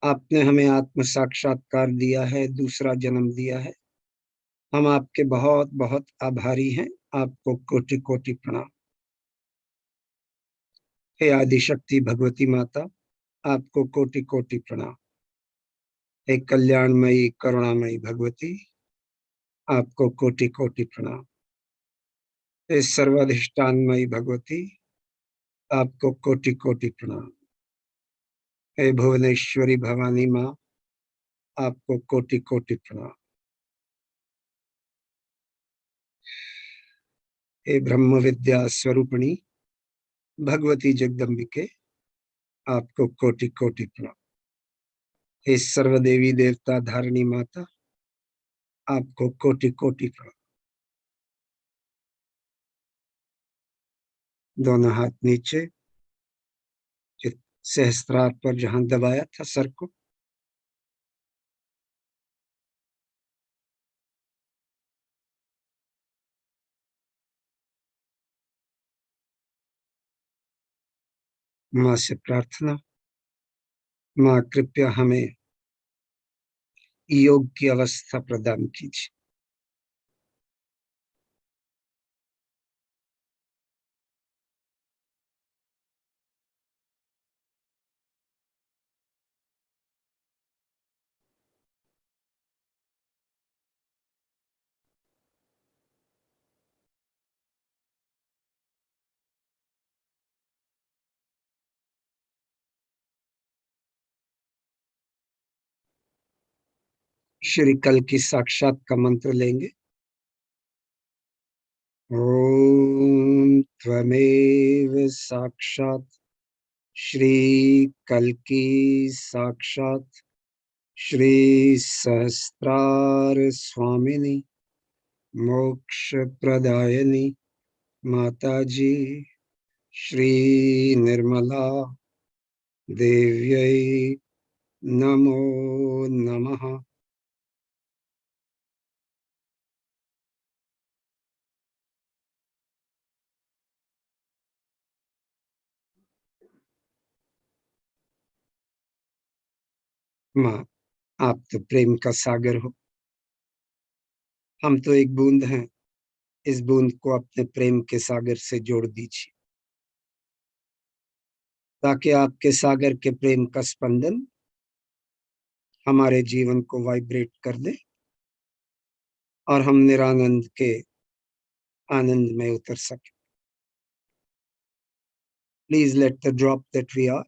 आपने हमें आत्म साक्षात्कार दिया है, दूसरा जन्म दिया है। हम आपके बहुत बहुत आभारी हैं। आपको कोटि कोटि प्रणाम। हे आदिशक्ति भगवती माता, आपको कोटि कोटि प्रणाम। हे कल्याणमयी करुणामयी भगवती, आपको कोटि कोटि प्रणाम। हे सर्वाधिष्ठानमयी भगवती, आपको कोटि कोटि प्रणाम। हे भुवनेश्वरी भवानी माँ, आपको कोटि कोटि प्रणाम। हे ब्रह्म विद्या स्वरूपिणी भगवती जगदम्बिके, आपको कोटि कोटि प्रणाम। हे सर्वदेवी देवता धारिणी माता, आपको कोटि कोटि प्रणाम। दोनों हाथ नीचे, सहस्त्रार पर जहां दबाया था सर को, माँ से प्रार्थना, माँ कृपया हमें योग की अवस्था प्रदान कीजिए। श्री कल की साक्षात का मंत्र लेंगे। ओम त्वमेव साक्षात श्री कल की साक्षात श्री सहस्त्रार स्वामिनी मोक्ष प्रदायिनी माताजी श्री निर्मला देव्यै नमो नमः। माँ, आप तो प्रेम का सागर हो, हम तो एक बूंद हैं। इस बूंद को अपने प्रेम के सागर से जोड़ दीजिए, ताकि आपके सागर के प्रेम का स्पंदन हमारे जीवन को वाइब्रेट कर दे और हम निरानंद के आनंद में उतर सके। Please let the drop that we are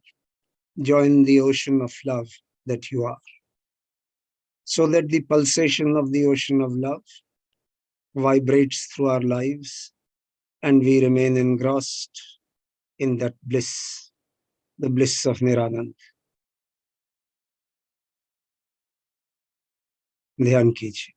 join the ocean of love that you are, so that the pulsation of the ocean of love vibrates through our lives and we remain engrossed in that bliss, the bliss of Niranand. ध्यान कीजिए।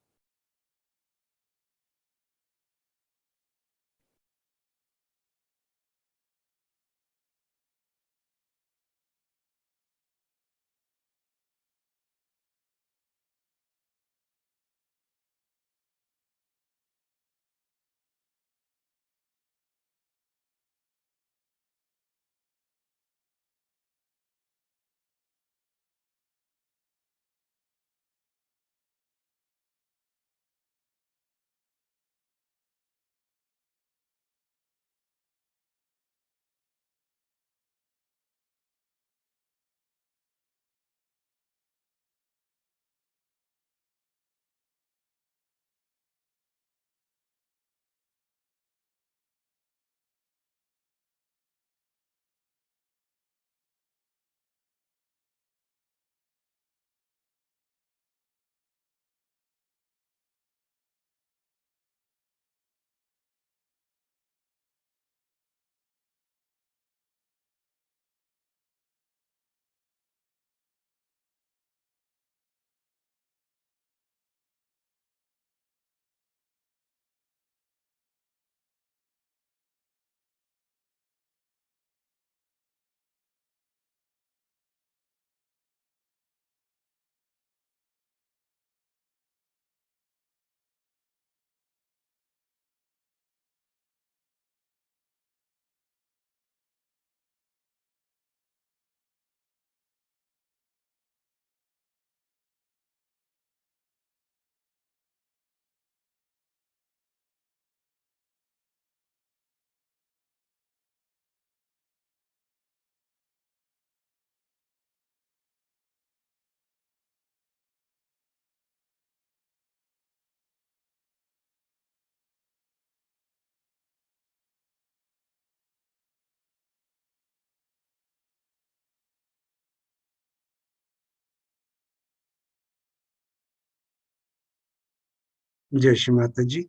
जय श्री माता जी।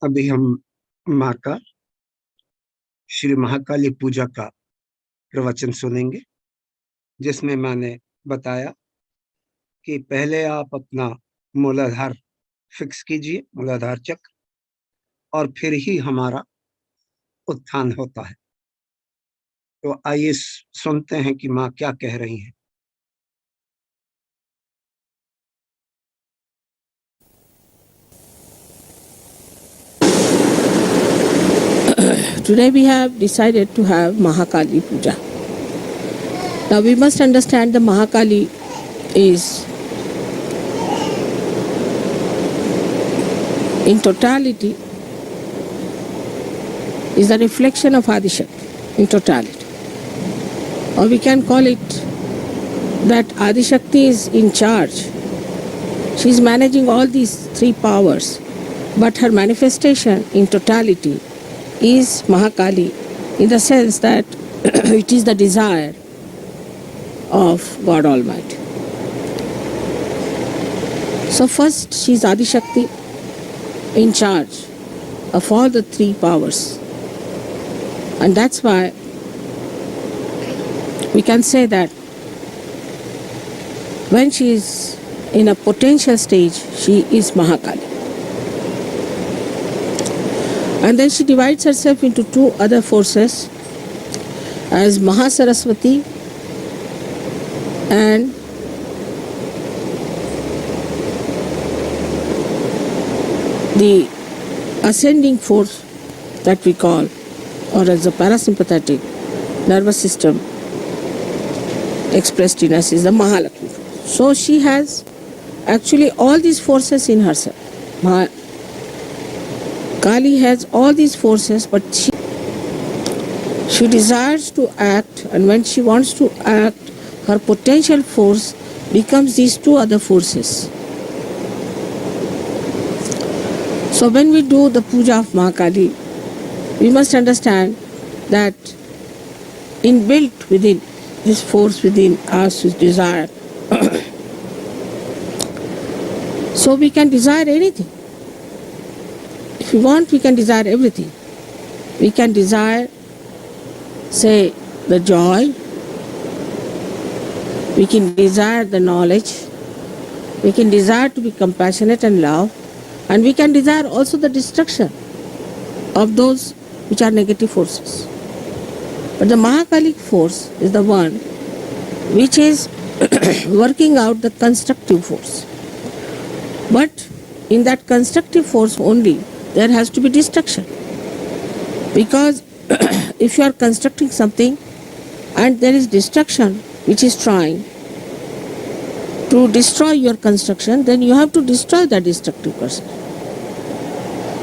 अभी हम माँ का श्री महाकाली पूजा का प्रवचन सुनेंगे, जिसमें मैंने बताया कि पहले आप अपना मूलाधार फिक्स कीजिए, मूलाधार चक्र, और फिर ही हमारा उत्थान होता है। तो आइए सुनते हैं कि माँ क्या कह रही हैं। Today we have decided to have Mahakali Puja. Now we must understand the Mahakali is in totality is a reflection of Adishakti in totality. Or we can call it that Adishakti is in charge. She is managing all these three powers, but her manifestation in totality is Mahakali, in the sense that it is the desire of God Almighty. So first she is Adi Shakti in charge of all the three powers. And that's why we can say that when she is in a potential stage, she is Mahakali. And then she divides herself into two other forces as Mahasaraswati and the ascending force that we call, or as the parasympathetic nervous system expressed in us, is the Mahalakshmi force. So she has actually all these forces in herself. Kali has all these forces, but she desires to act, and when she wants to act, her potential force becomes these two other forces. So when we do the puja of Mahakali, we must understand that inbuilt within this force within us is desire. So we can desire anything. If we want, we can desire everything. We can desire, say, the joy. We can desire the knowledge. We can desire to be compassionate and love. And we can desire also the destruction of those which are negative forces. But the Mahakalic force is the one which is working out the constructive force. But in that constructive force only, there has to be destruction. Because if you are constructing something and there is destruction which is trying to destroy your construction, then you have to destroy that destructive person.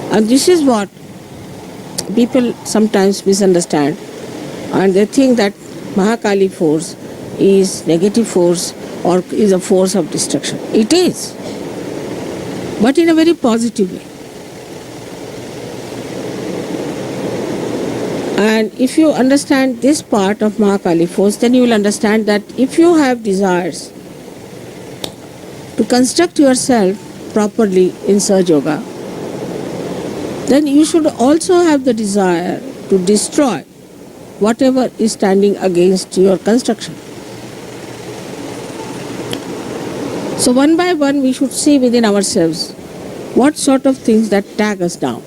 And this is what people sometimes misunderstand, and they think that Mahakali force is negative force or is a force of destruction. It is, but in a very positive way. And if you understand this part of Mahakali force, then you will understand that if you have desires to construct yourself properly in SahajaYoga, then you should also have the desire to destroy whatever is standing against your construction. So one by one we should see within ourselves what sort of things that tag us down.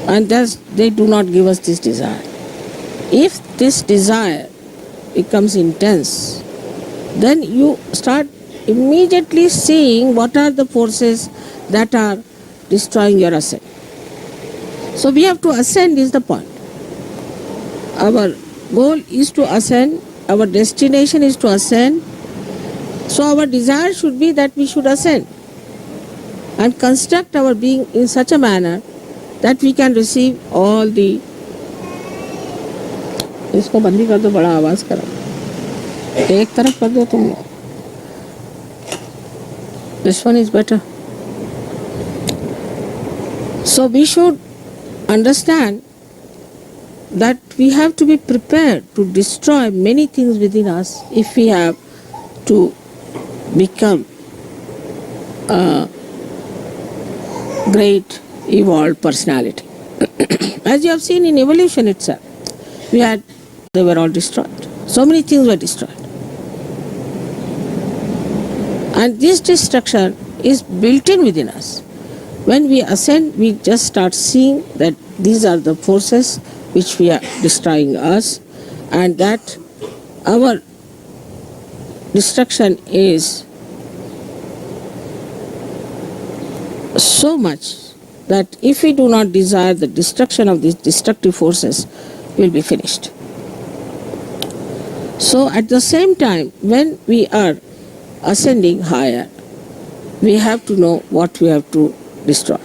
And thus they do not give us this desire. If this desire becomes intense, then you start immediately seeing what are the forces that are destroying your ascent. So we have to ascend is the point. Our goal is to ascend, our destination is to ascend. So our desire should be that we should ascend and construct our being in such a manner that we can receive all the... इसको बंदी कर दो, बड़ा आवाज करो, एक तरफ कर दो तुम. This one is better. So we should understand that we have to be prepared to destroy many things within us if we have to become a great evolved personality. As you have seen in evolution itself, they were all destroyed. So many things were destroyed. And this destruction is built in within us. When we ascend, we just start seeing that these are the forces which we are destroying us, and that our destruction is so much that if we do not desire the destruction of these destructive forces, we will be finished. So at the same time, when we are ascending higher, we have to know what we have to destroy.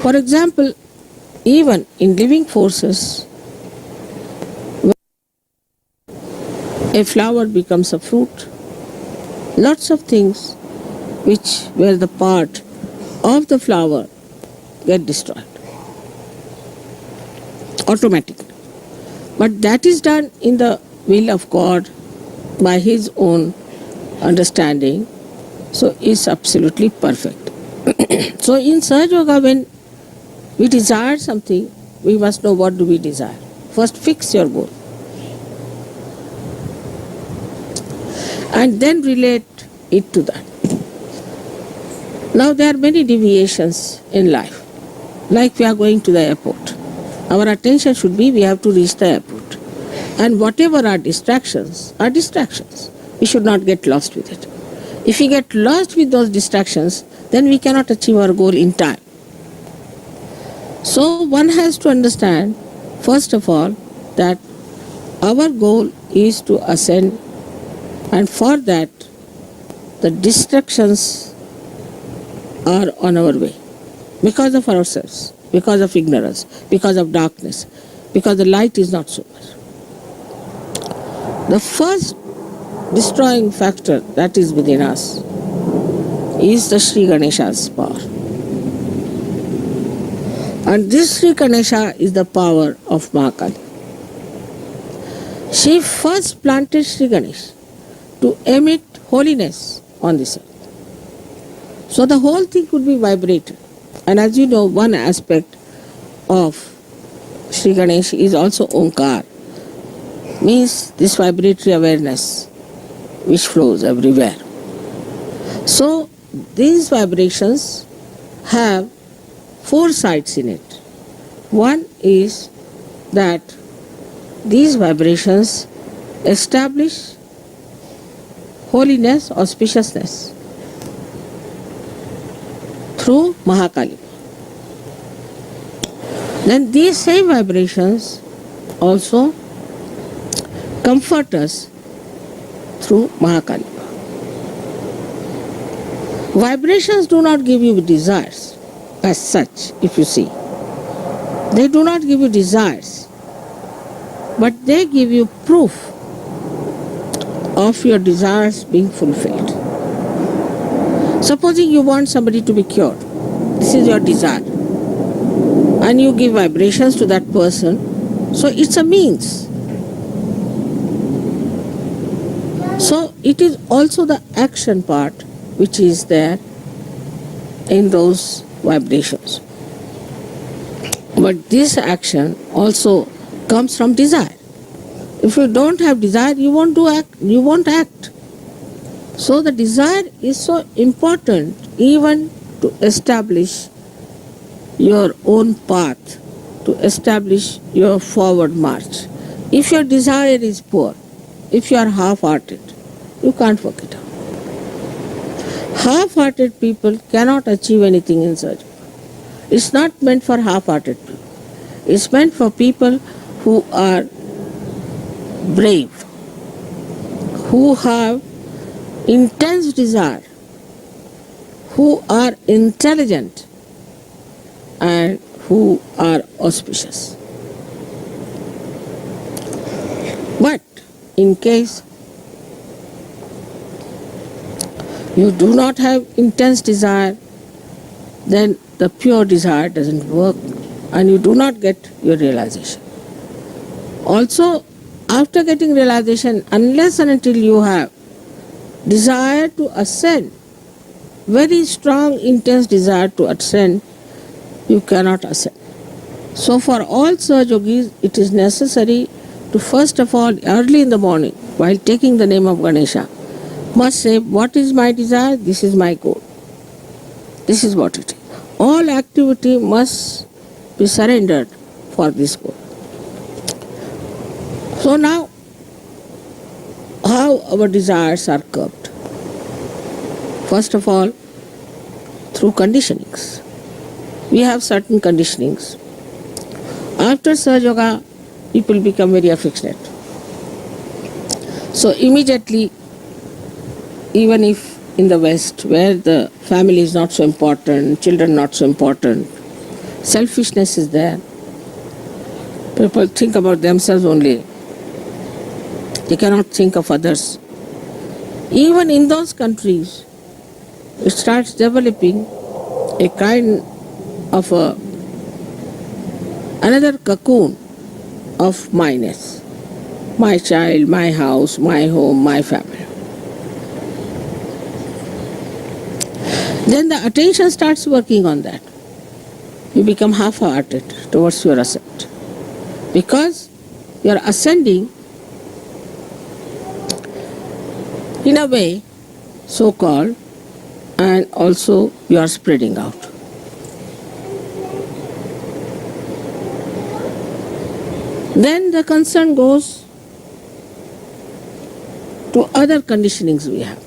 For example, even in living forces, when a flower becomes a fruit, lots of things which were the part of the flower get destroyed automatically. But that is done in the will of God by His own understanding, So it's absolutely perfect. So in Sahaja Yoga, when we desire something, we must know what do we desire. First fix your goal. And then relate it to that. Now there are many deviations in life. Like we are going to the airport. Our attention should be we have to reach the airport. And whatever are distractions. We should not get lost with it. If we get lost with those distractions, then we cannot achieve our goal in time. So one has to understand, first of all, that our goal is to ascend, and for that the distractions are on our way because of ourselves, because of ignorance, because of darkness, because the light is not so much. The first destroying factor that is within us is the Sri Ganesha's power. And this Sri Ganesha is the power of Mahakali. She first planted Sri Ganesh to emit holiness on this earth. So the whole thing could be vibrated. And as you know, one aspect of Sri Ganesh is also Omkar, means this vibratory awareness which flows everywhere. So these vibrations have 4 sides in it. One is that these vibrations establish holiness, auspiciousness through Mahakali. Then these same vibrations also comfort us through Mahakali. Vibrations do not give you desires as such, if you see. They do not give you desires, but they give you proof of your desires being fulfilled. Supposing you want somebody to be cured, this is your desire, and you give vibrations to that person, so it's a means. So it is also the action part which is there in those vibrations. But this action also comes from desire. If you don't have desire, you won't act. So the desire is so important even to establish your own path, to establish your forward march. If your desire is poor, if you are half-hearted, you can't work it out. Half-hearted people cannot achieve anything in Sahaja. It's not meant for half-hearted people. It's meant for people who are brave, who have intense desire, who are intelligent, and who are auspicious. But in case you do not have intense desire, then the pure desire doesn't work and you do not get your realization. Also, after getting realization, unless and until you have desire to ascend, very strong, intense desire to ascend, you cannot ascend. So for all Sahaja Yogis, it is necessary to first of all, early in the morning, while taking the name of Ganesha, must say, what is my desire? This is my goal. This is what it is. All activity must be surrendered for this goal. So now, how our desires are curbed? First of all, through conditionings. We have certain conditionings. After Sahaja Yoga, people become very affectionate. So immediately, even if in the West, where the family is not so important, children not so important, selfishness is there. People think about themselves only. They cannot think of others. Even in those countries, it starts developing a kind of another cocoon of myness. My child, my house, my home, my family. Then the attention starts working on that. You become half-hearted towards your ascent. Because you are ascending in a way, so-called, and also you are spreading out. Then the concern goes to other conditionings we have.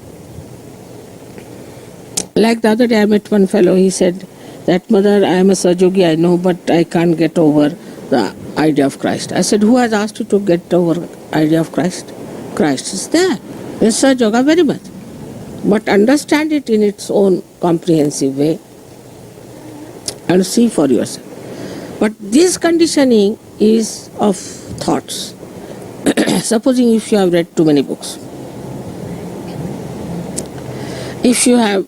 Like the other day I met one fellow, he said that, "Mother, I am a Sahaja, I know, but I can't get over the idea of Christ." I said, "Who has asked you to get over idea of Christ?" Christ is there. It's Sahaja very much. But understand it in its own comprehensive way and see for yourself. But this conditioning is of thoughts. Supposing if you have read too many books, if you have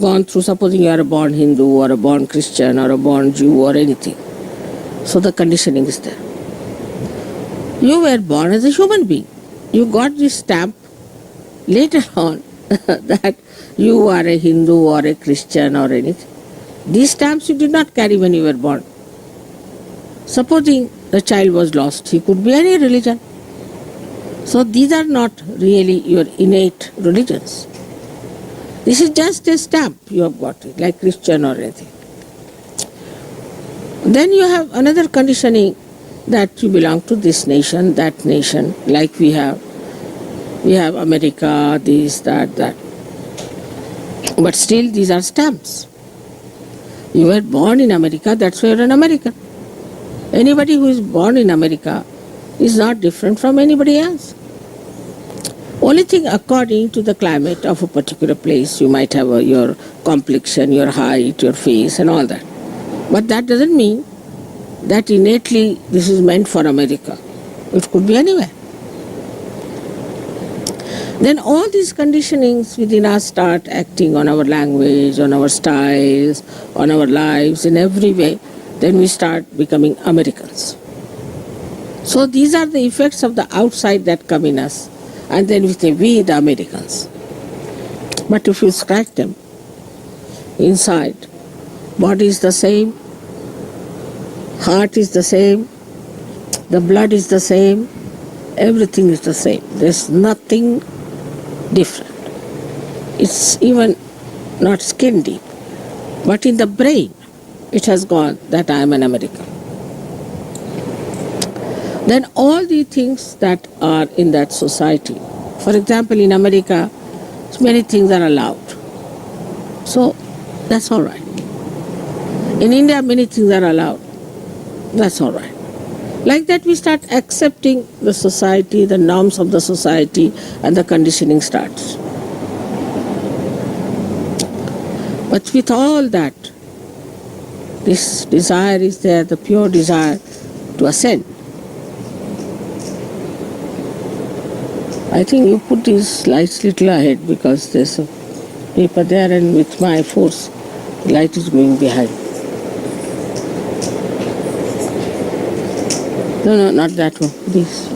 gone through, supposing you are a born Hindu or a born Christian or a born Jew or anything, so the conditioning is there. You were born as a human being. You got this stamp later on that you are a Hindu or a Christian or anything. These stamps you did not carry when you were born. Supposing the child was lost, he could be any religion. So these are not really your innate religions. This is just a stamp you have got, it, like Christian or anything. Then you have another conditioning that you belong to this nation, that nation, like we have America, this, that. But still these are stamps. You were born in America, that's why you are an American. Anybody who is born in America is not different from anybody else. Only thing, according to the climate of a particular place, you might have your complexion, your height, your face and all that. But that doesn't mean that innately this is meant for America. It could be anywhere. Then all these conditionings within us start acting on our language, on our styles, on our lives, in every way. Then we start becoming Americans. So these are the effects of the outside that come in us. And then we say, we the Americans. But if you scratch them, inside, body is the same, heart is the same, the blood is the same, everything is the same. There's nothing different. It's even not skin deep. But in the brain, it has gone that I am an American. Then all the things that are in that society, for example, in America, many things are allowed. So that's all right. In India, many things are allowed. That's all right. Like that, we start accepting the society, the norms of the society, and the conditioning starts. But with all that, this desire is there, the pure desire to ascend. I think you put these lights little ahead because there's a paper there, and with my force, the light is going behind. No, not that one, these.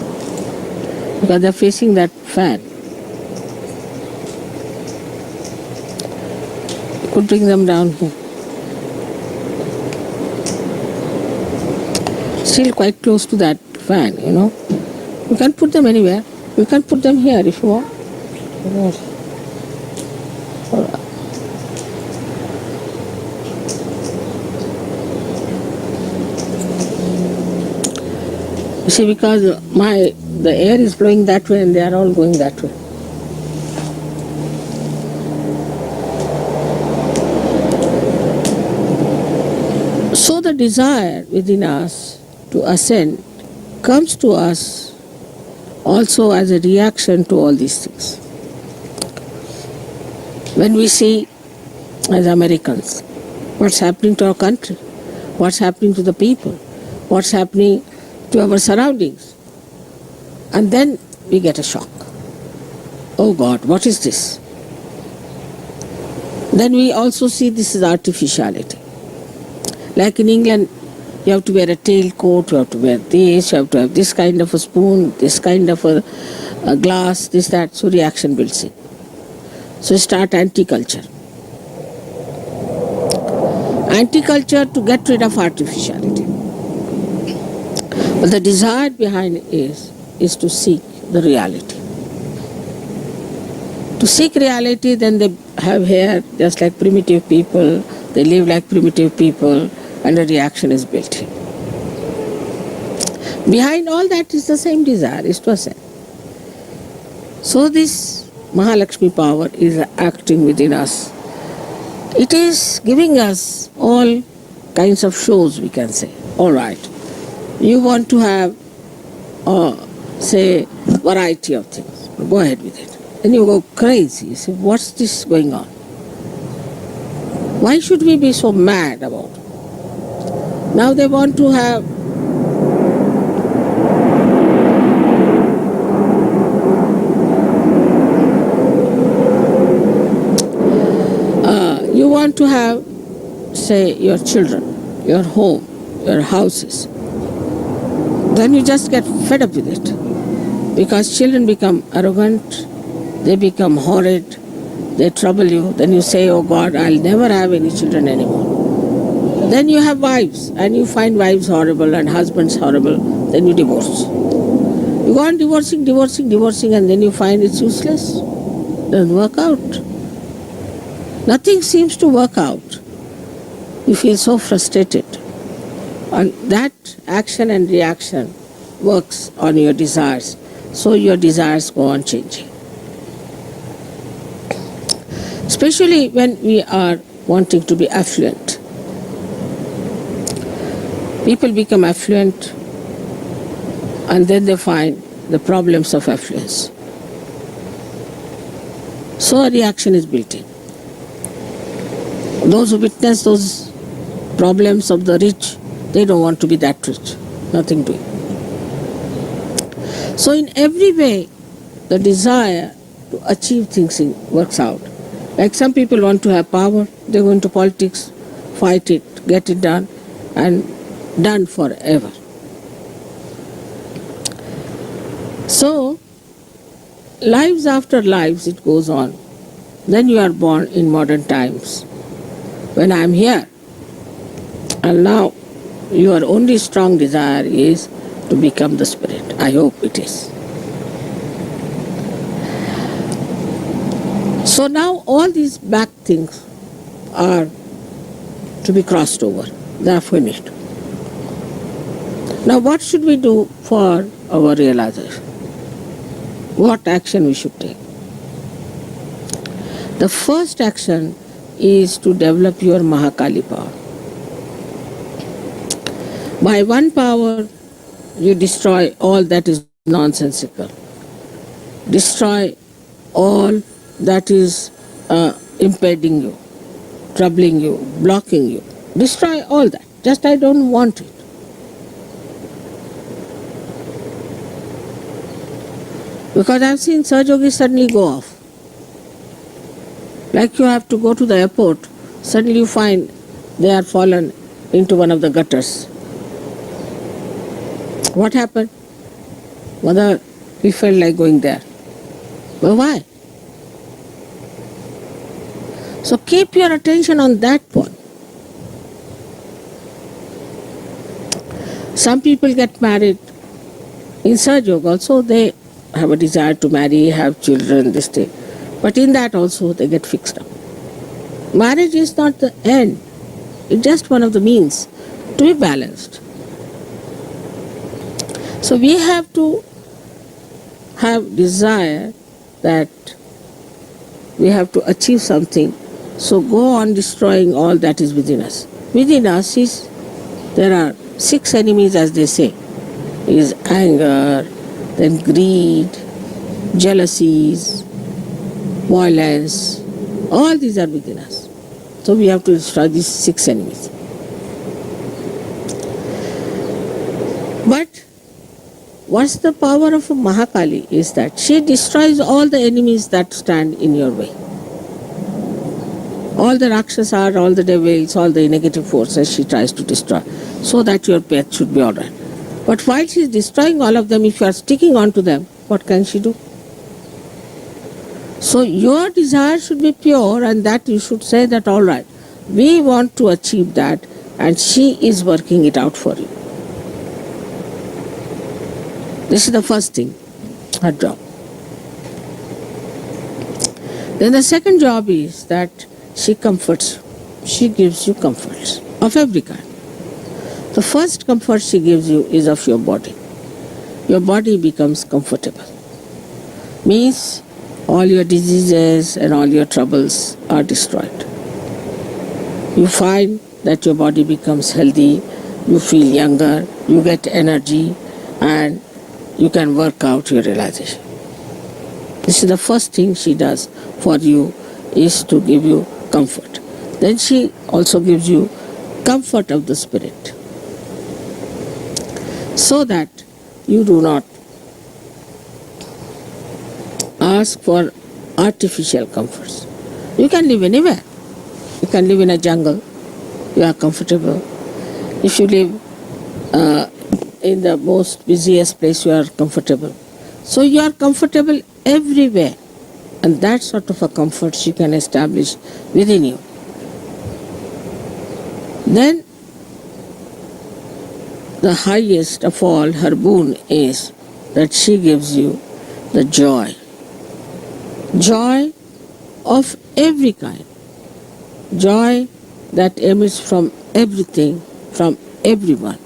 Because they're facing that fan. You could bring them down here. Still quite close to that fan, you know. You can put them anywhere. You can put them here if you want. All right. You see, because the air is blowing that way and they are all going that way. So the desire within us to ascend comes to us also as a reaction to all these things. When we see, as Americans, what's happening to our country, what's happening to the people, what's happening to our surroundings, and then we get a shock. Oh God, what is this? Then we also see this is artificiality. Like in England, you have to wear a tailcoat, you have to wear this, you have to have this kind of a spoon, this kind of a glass, this, that. So reaction builds in. So start anti-culture. anti-culture to get rid of artificiality. But the desire behind it is to seek the reality. To seek reality, then they have hair just like primitive people, they live like primitive people, and a reaction is built in. Behind all that is the same desire, is to ascend. So this Mahalakshmi power is acting within us. It is giving us all kinds of shows, we can say. All right, you want to have, say, variety of things. Go ahead with it. Then you go crazy. You say, what's this going on? Why should we be so mad about it? Now they want to have you want to have, say, your children, your home, your houses. Then you just get fed up with it. Because children become arrogant, they become horrid, they trouble you. Then you say, oh God, I'll never have any children anymore. Then you have wives, and you find wives horrible and husbands horrible. Then you divorce. You go on divorcing, and then you find it's useless. Doesn't work out. Nothing seems to work out. You feel so frustrated. And that action and reaction works on your desires. So your desires go on changing. Especially when we are wanting to be affluent. People become affluent and then they find the problems of affluence. So a reaction is built in. Those who witness those problems of the rich, they don't want to be that rich. Nothing doing. So in every way, the desire to achieve things works out. Like some people want to have power, they go into politics, fight it, get it done, and done forever. So, lives after lives it goes on. Then you are born in modern times. When I am here, and now your only strong desire is to become the spirit. I hope it is. So now all these back things are to be crossed over. They are finished. Now what should we do for our realization? What action we should take? The first action is to develop your Mahakali power. By one power, you destroy all that is nonsensical. Destroy all that is impeding you, troubling you, blocking you. Destroy all that. Just I don't want it. Because I've seen Sahaja suddenly go off. Like you have to go to the airport, suddenly you find they are fallen into one of the gutters. What happened? Mother, we felt like going there. But why? So keep your attention on that point. Some people get married in Sahaja also, they have a desire to marry, have children, this thing. But in that also they get fixed up. Marriage is not the end. It's just one of the means to be balanced. So we have to have desire that we have to achieve something. So go on destroying all that is within us. Within us there are 6 enemies, as they say. Is anger, then greed, jealousies, violence. All these are within us. So we have to destroy these 6 enemies. But what's the power of a Mahakali is that she destroys all the enemies that stand in your way. All the Rakshasas, all the devils, all the negative forces she tries to destroy, so that your path should be alright. But while she is destroying all of them, if you are sticking on to them, what can she do? So your desire should be pure, and that you should say that alright, we want to achieve that, and she is working it out for you. This is the first thing, her job. Then the second job is that she comforts you. She gives you comforts of every kind. The first comfort she gives you is of your body. Your body becomes comfortable. Means all your diseases and all your troubles are destroyed. You find that your body becomes healthy, you feel younger, you get energy, and you can work out your realization. This is the first thing she does for you, is to give you comfort. Then she also gives you comfort of the spirit, so that you do not ask for artificial comforts. You can live anywhere. You can live in a jungle. You are comfortable. If you live in the most busiest place, you are comfortable. So you are comfortable everywhere. And that sort of a comfort she can establish within you. Then the highest of all her boon is that she gives you the joy. Joy of every kind. Joy that emits from everything, from everyone.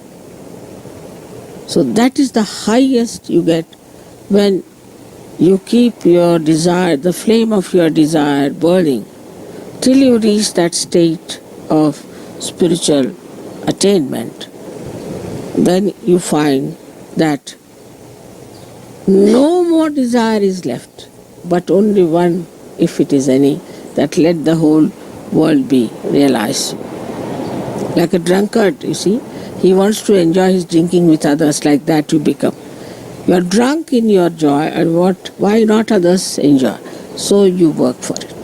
So that is the highest you get when you keep your desire, the flame of your desire burning, till you reach that state of spiritual attainment. Then you find that no more desire is left, but only one, if it is any, that let the whole world be realized. Like a drunkard, you see, he wants to enjoy his drinking with others, like that you become. You are drunk in your joy, and why not others enjoy? So you work for it.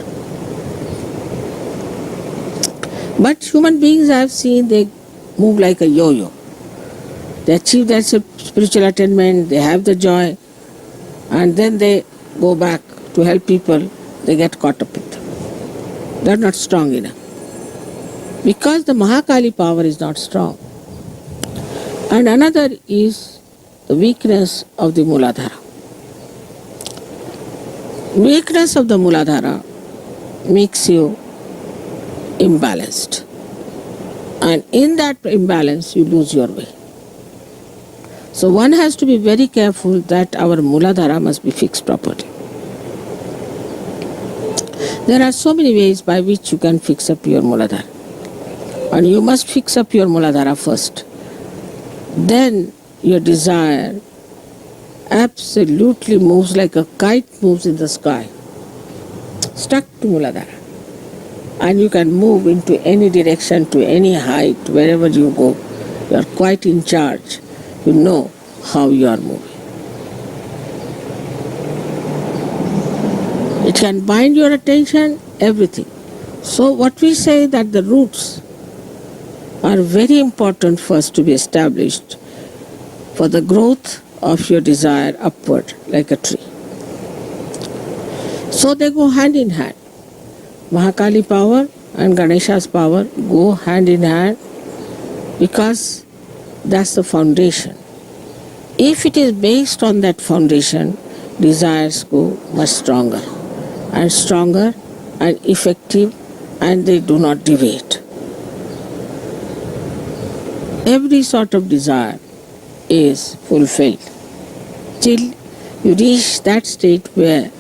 But human beings, I have seen, they move like a yo-yo. They achieve that spiritual attainment, they have the joy, and then they go back to help people, they get caught up with them. They are not strong enough. Because the Mahakali power is not strong. And another is the weakness of the Muladhara. Weakness of the Muladhara makes you imbalanced. And in that imbalance, you lose your way. So one has to be very careful that our Muladhara must be fixed properly. There are so many ways by which you can fix up your Muladhara. And you must fix up your Muladhara first. Then your desire absolutely moves like a kite moves in the sky, stuck to Muladhara. And you can move into any direction, to any height, wherever you go. You are quite in charge. You know how you are moving. It can bind your attention, everything. So what we say that the roots are very important first to be established for the growth of your desire upward like a tree. So they go hand in hand. Mahakali power and Ganesha's power go hand in hand because that's the foundation. If it is based on that foundation, desires go much stronger and effective, and they do not deviate. Every sort of desire is fulfilled till you reach that state where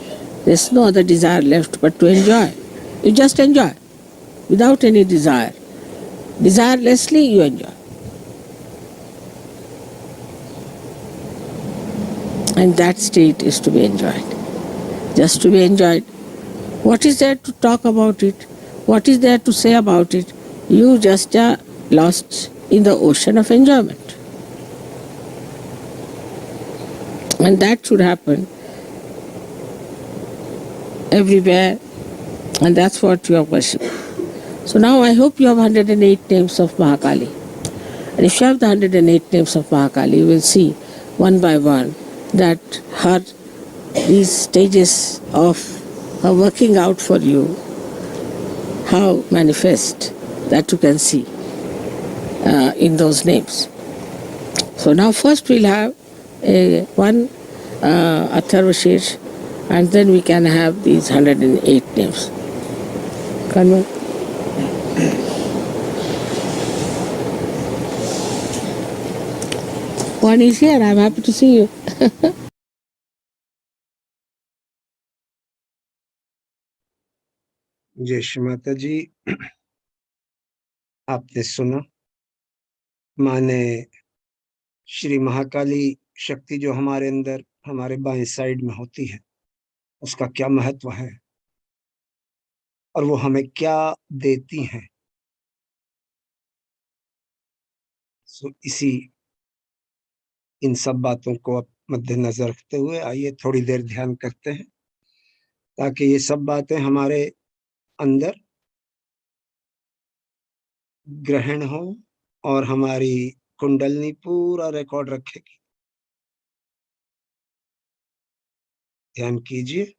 there's no other desire left but to enjoy. You just enjoy without any desire. Desirelessly you enjoy. And that state is to be enjoyed. Just to be enjoyed. What is there to talk about it? What is there to say about it? You just are lost in the ocean of enjoyment. And that should happen everywhere, and that's what you are worshipping. So now I hope you have 108 names of Mahakali. And if you have the 108 names of Mahakali, you will see one by one that these stages of her working out for you, how manifest that you can see in those names. So now first we'll have one Atharvashesh, and then we can have these 108 names. Kanwal? One is here, I'm happy to see you. जय श्री माता जी। आपने सुना, माँ ने श्री महाकाली शक्ति जो हमारे अंदर हमारे बाएं साइड में होती है उसका क्या महत्व है और वो हमें क्या देती हैं। सो इसी इन सब बातों को अब मद्देनजर रखते हुए आइए थोड़ी देर ध्यान करते हैं, ताकि ये सब बातें हमारे अंदर ग्रहण हो और हमारी कुंडलनी पूरा रिकॉर्ड रखेगी। ध्यान कीजिए।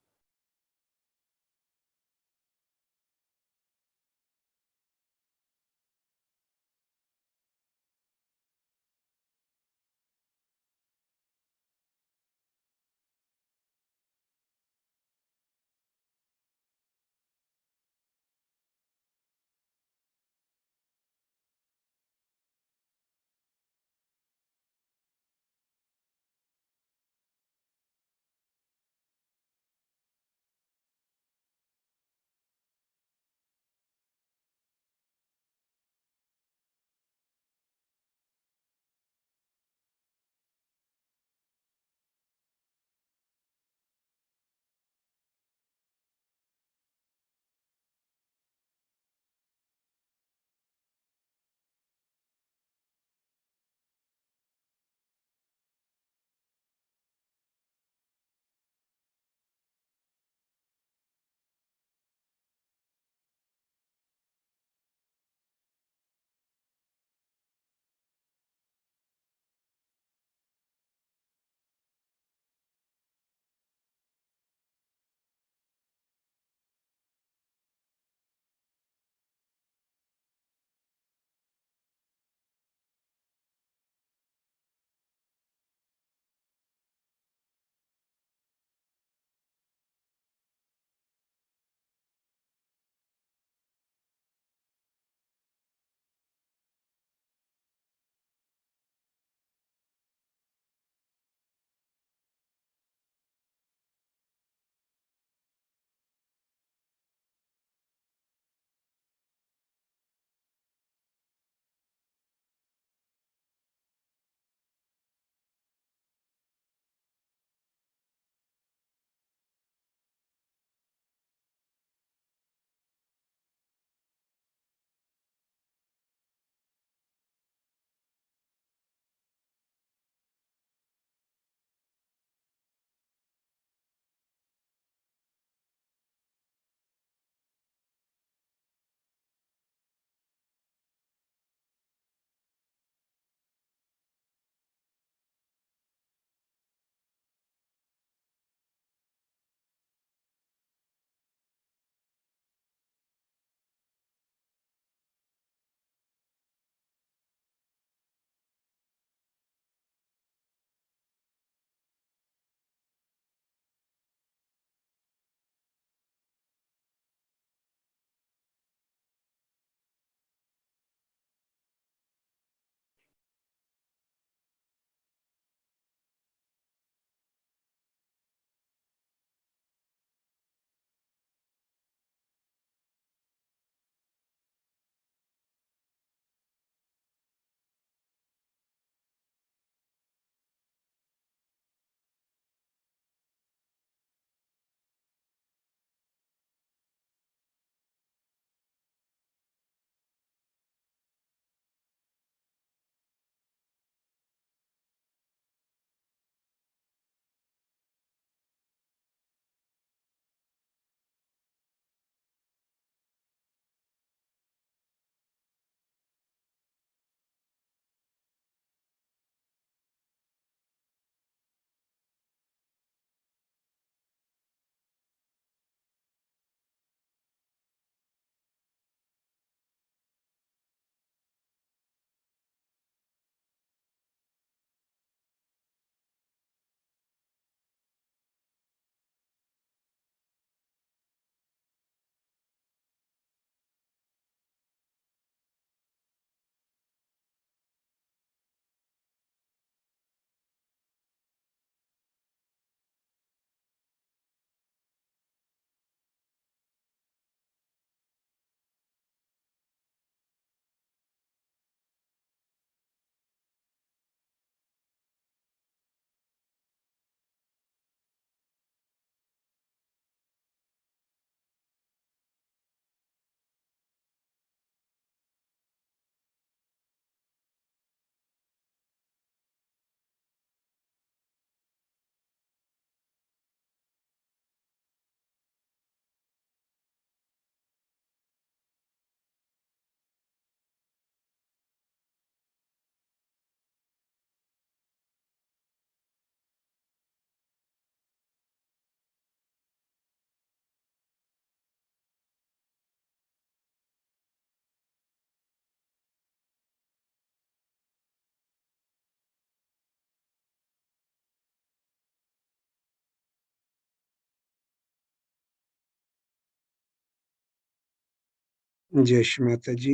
जय श्री माता जी।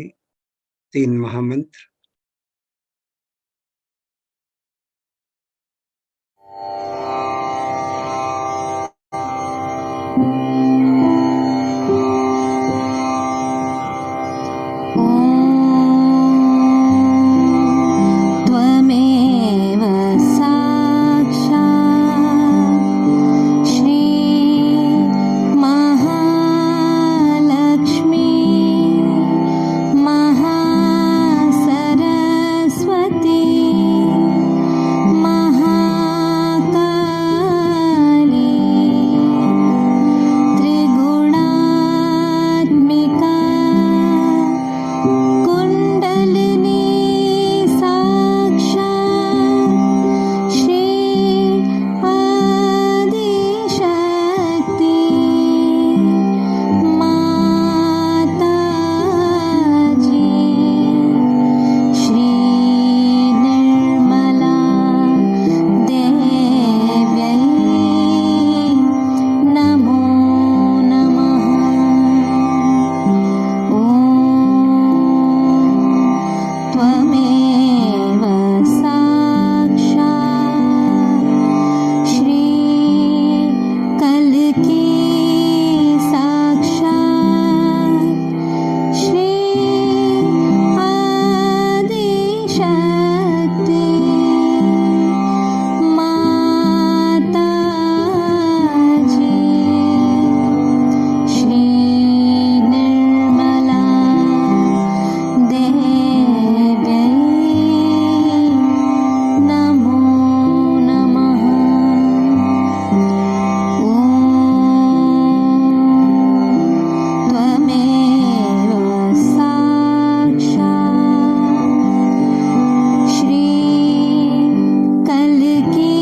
3 महामंत्र। त्वमेव साक्षात् श्री महालक्ष्मी महासरस्वती महाकाली त्रिगुणात्मिका कुण्डलिनी साक्षात् श्री आदिशक्ति माताजी श्री निर्मला देव्यै नमो नमः। ॐ त्वमेव साक्षात् श्री कल्की साक्षात् श्री आदिशक्ति माताजी श्री निर्मला देव्यै नमो नमः। ॐ त्वमेव साक्षात् श्री कल्की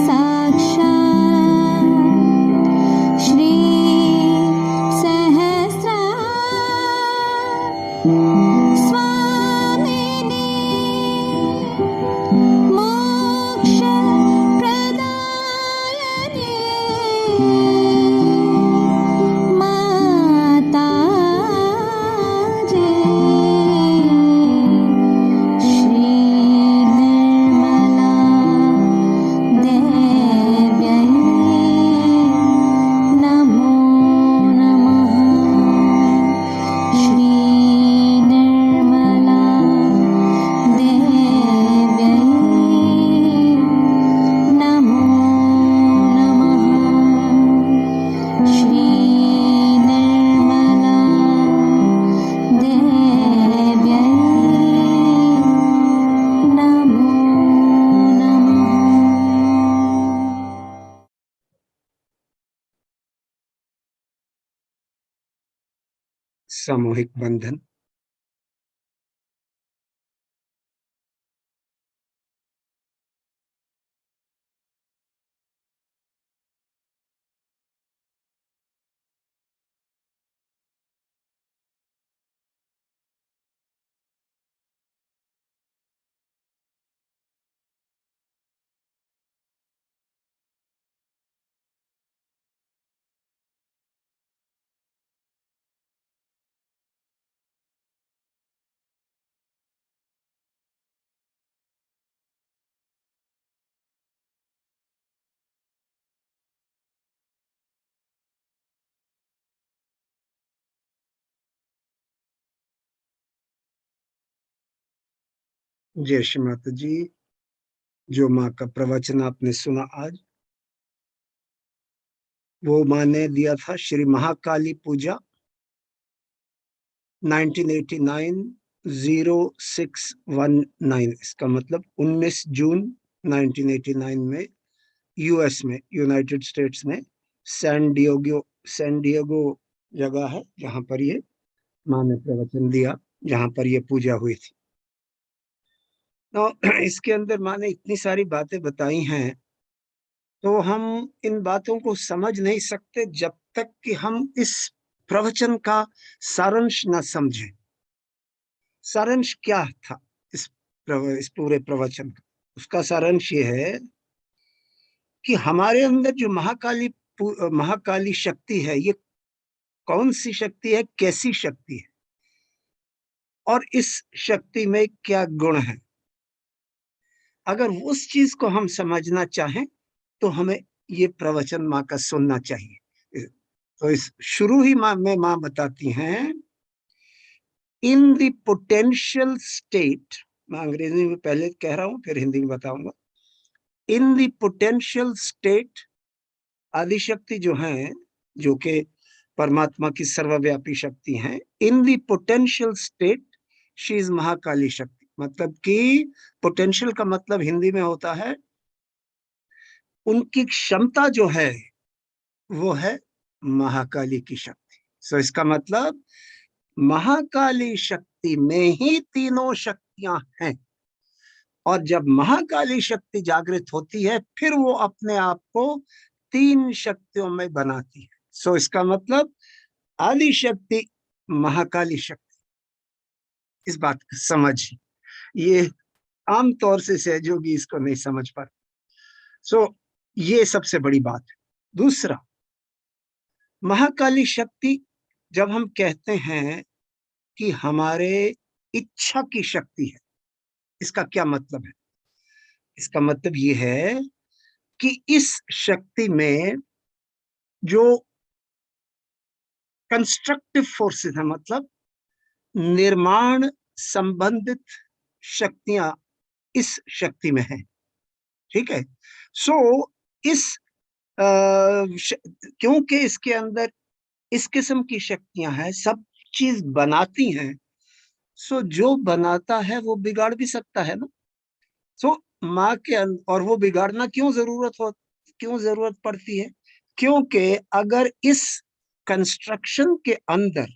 साक्षात् श्री सहस्रा स्वामिनी मोक्षप्रदायिनी माताजी श्री निर्मला देव्यै नमो नमः। श्री निर्मला देव्यै नमो नमः। श्री निर्मला देव्यै नमो नमः। सामूहिक बंधन। जय श्री माता जी। जो माँ का प्रवचन आपने सुना आज, वो माँ ने दिया था श्री महाकाली पूजा 1989-0619। इसका मतलब 19 जून 1989 में यूएस में, यूनाइटेड स्टेट्स में सैन डिएगो जगह है जहां पर ये माँ ने प्रवचन दिया, जहां पर ये पूजा हुई थी। तो इसके अंदर माँ ने इतनी सारी बातें बताई हैं, तो हम इन बातों को समझ नहीं सकते जब तक कि हम इस प्रवचन का सारांश न समझें। सारांश क्या था इस पूरे प्रवचन का? उसका सारांश ये है कि हमारे अंदर जो महाकाली शक्ति है, ये कौन सी शक्ति है, कैसी शक्ति है, और इस शक्ति में क्या गुण है। अगर उस चीज को हम समझना चाहें तो हमें ये प्रवचन माँ का सुनना चाहिए। तो इस शुरू ही में माँ बताती हैं, इन द पोटेंशियल स्टेट, मैं अंग्रेजी में पहले कह रहा हूं फिर हिंदी में बताऊंगा। In the potential state, Adishakti जो है, जो कि परमात्मा की सर्वव्यापी शक्ति है, in the potential state she is Mahakali शक्ति। मतलब कि पोटेंशियल का मतलब हिंदी में होता है उनकी क्षमता जो है वो है महाकाली की शक्ति। सो इसका मतलब महाकाली शक्ति में ही तीनों शक्तियां हैं, और जब महाकाली शक्ति जागृत होती है फिर वो अपने आप को तीन शक्तियों में बनाती है। सो इसका मतलब आदि शक्ति महाकाली शक्ति। इस बात को समझ, ये आमतौर से सहयोगी इसको नहीं समझ पाते। सो ये सबसे बड़ी बात है। दूसरा, महाकाली शक्ति जब हम कहते हैं कि हमारे इच्छा की शक्ति है, इसका क्या मतलब है? इसका मतलब ये है कि इस शक्ति में जो कंस्ट्रक्टिव फोर्सेस है, मतलब निर्माण संबंधित शक्तियां इस शक्ति में है। ठीक है। सो इस क्योंकि इसके अंदर इस किस्म की शक्तियां हैं, सब चीज बनाती हैं, सो जो बनाता है वो बिगाड़ भी सकता है ना। सो माँ के और वो बिगाड़ना क्यों जरूरत पड़ती है? क्योंकि अगर इस कंस्ट्रक्शन के अंदर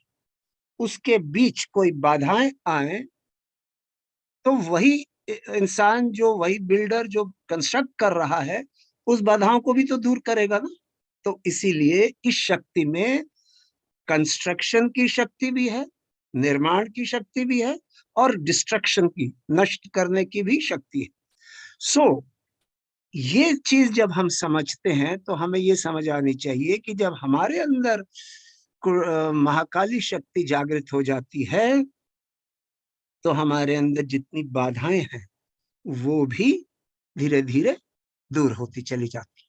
उसके बीच कोई बाधाएं आए तो वही इंसान, जो वही बिल्डर जो कंस्ट्रक्ट कर रहा है, उस बाधाओं को भी तो दूर करेगा ना। तो इसीलिए इस शक्ति में कंस्ट्रक्शन की शक्ति भी है, निर्माण की शक्ति भी है, और डिस्ट्रक्शन की, नष्ट करने की भी शक्ति है। सो ये चीज जब हम समझते हैं तो हमें ये समझ आनी चाहिए कि जब हमारे अंदर महाकाली शक्ति जागृत हो जाती है तो हमारे अंदर जितनी बाधाएं हैं वो भी धीरे धीरे दूर होती चली जाती।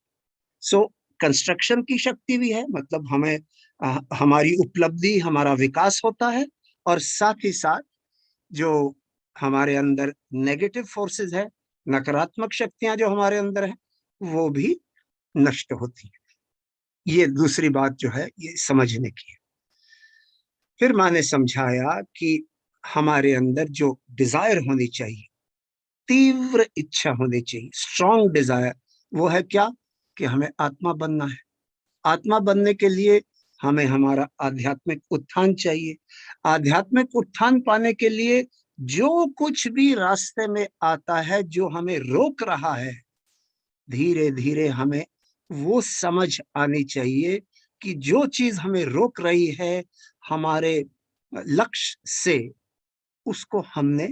सो कंस्ट्रक्शन की शक्ति भी है, मतलब हमें हमारी उपलब्धि, हमारा विकास होता है, और साथ ही साथ जो हमारे अंदर नेगेटिव फोर्सेस है, नकारात्मक शक्तियां जो हमारे अंदर है, वो भी नष्ट होती है। ये दूसरी बात जो है ये समझने की है। फिर मैंने समझाया कि हमारे अंदर जो डिजायर होनी चाहिए, तीव्र इच्छा होनी चाहिए, स्ट्रॉन्ग डिजायर, वो है क्या? कि हमें आत्मा बनना है। आत्मा बनने के लिए हमें हमारा आध्यात्मिक उत्थान चाहिए। आध्यात्मिक उत्थान पाने के लिए जो कुछ भी रास्ते में आता है, जो हमें रोक रहा है, धीरे धीरे हमें वो समझ आनी चाहिए कि जो चीज हमें रोक रही है हमारे लक्ष्य से, उसको हमने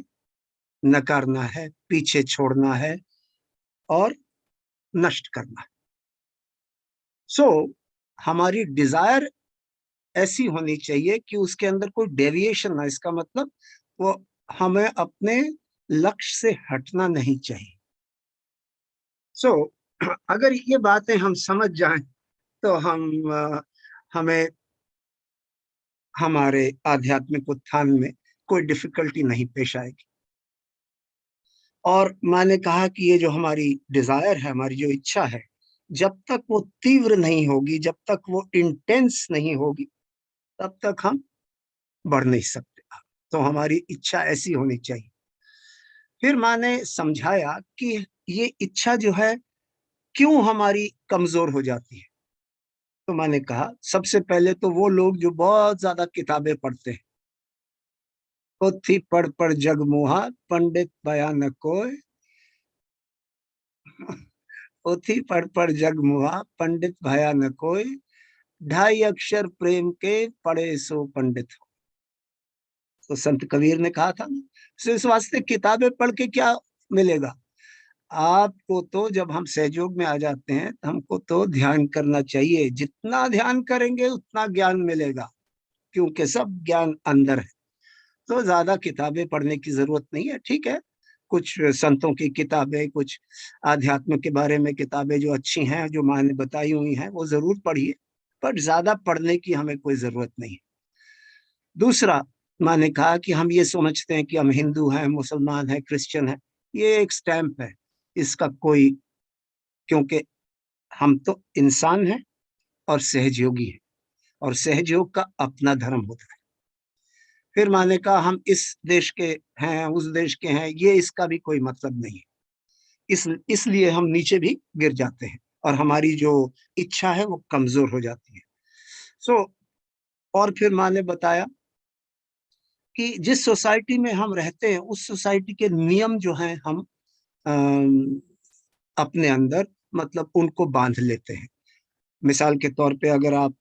नकारना है, पीछे छोड़ना है और नष्ट करना है। सो हमारी डिजायर ऐसी होनी चाहिए कि उसके अंदर कोई डेविएशन ना। इसका मतलब वो हमें अपने लक्ष्य से हटना नहीं चाहिए। सो अगर ये बातें हम समझ जाएं तो हमें हमारे आध्यात्मिक उत्थान में कोई डिफिकल्टी नहीं पेश आएगी। और मैंने कहा कि ये जो हमारी डिजायर है, हमारी जो इच्छा है, जब तक वो तीव्र नहीं होगी, जब तक वो इंटेंस नहीं होगी, तब तक हम बढ़ नहीं सकते। तो हमारी इच्छा ऐसी होनी चाहिए। फिर मैंने समझाया कि ये इच्छा जो है क्यों हमारी कमजोर हो जाती है। तो मैंने कहा सबसे पहले तो वो लोग जो बहुत ज्यादा किताबें पढ़ते हैं, पोथी पढ़ पढ़ जग मोहा, पंडित बयान कोय, पोथी पढ़ पढ़ जग मोहा, पंडित भया न कोय, 2.5 अक्षर प्रेम के पढ़े सो पंडित हो। तो संत कबीर ने कहा था ना, तो इस वास्ते किताबें पढ़ के क्या मिलेगा आपको? तो जब हम सहयोग में आ जाते हैं तो हमको तो ध्यान करना चाहिए। जितना ध्यान करेंगे उतना ज्ञान मिलेगा। क्योंकि सब ज्ञान अंदर है। तो ज्यादा किताबें पढ़ने की जरूरत नहीं है, ठीक है, कुछ संतों की किताबें, कुछ आध्यात्म के बारे में किताबें जो अच्छी हैं, जो मैंने बताई हुई हैं, वो जरूर पढ़िए, पर ज्यादा पढ़ने की हमें कोई जरूरत नहीं है। दूसरा, मैंने कहा कि हम ये समझते हैं कि हम हिंदू हैं, मुसलमान हैं, क्रिश्चियन हैं, ये एक स्टैंप है, इसका कोई, क्योंकि हम तो इंसान हैं और सहजयोगी हैं, और सहजयोग का अपना धर्म होता है। फिर मैंने कहा हम इस देश के हैं, उस देश के हैं, ये इसका भी कोई मतलब नहीं है। इसलिए हम नीचे भी गिर जाते हैं और हमारी जो इच्छा है वो कमजोर हो जाती है। सो और फिर मैंने बताया कि जिस सोसाइटी में हम रहते हैं उस सोसाइटी के नियम जो हैं हम अपने अंदर मतलब उनको बांध लेते हैं। मिसाल के तौर पे अगर आप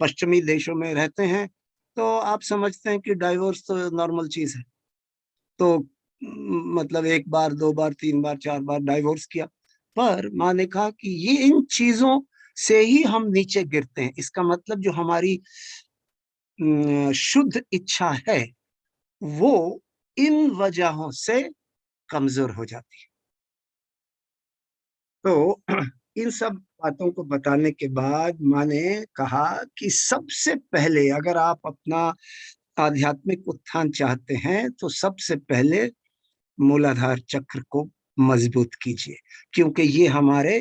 पश्चिमी देशों में रहते हैं तो आप समझते हैं कि डाइवोर्स तो नॉर्मल चीज है, तो मतलब एक बार, दो बार, तीन बार, चार बार डाइवोर्स किया। पर मैंने कहा कि ये इन चीजों से ही हम नीचे गिरते हैं। इसका मतलब जो हमारी शुद्ध इच्छा है वो इन वजहों से कमजोर हो जाती है। तो इन सब बातों को बताने के बाद मैंने कहा कि सबसे पहले अगर आप अपना आध्यात्मिक उत्थान चाहते हैं तो सबसे पहले मूलाधार चक्र को मजबूत कीजिए, क्योंकि ये हमारे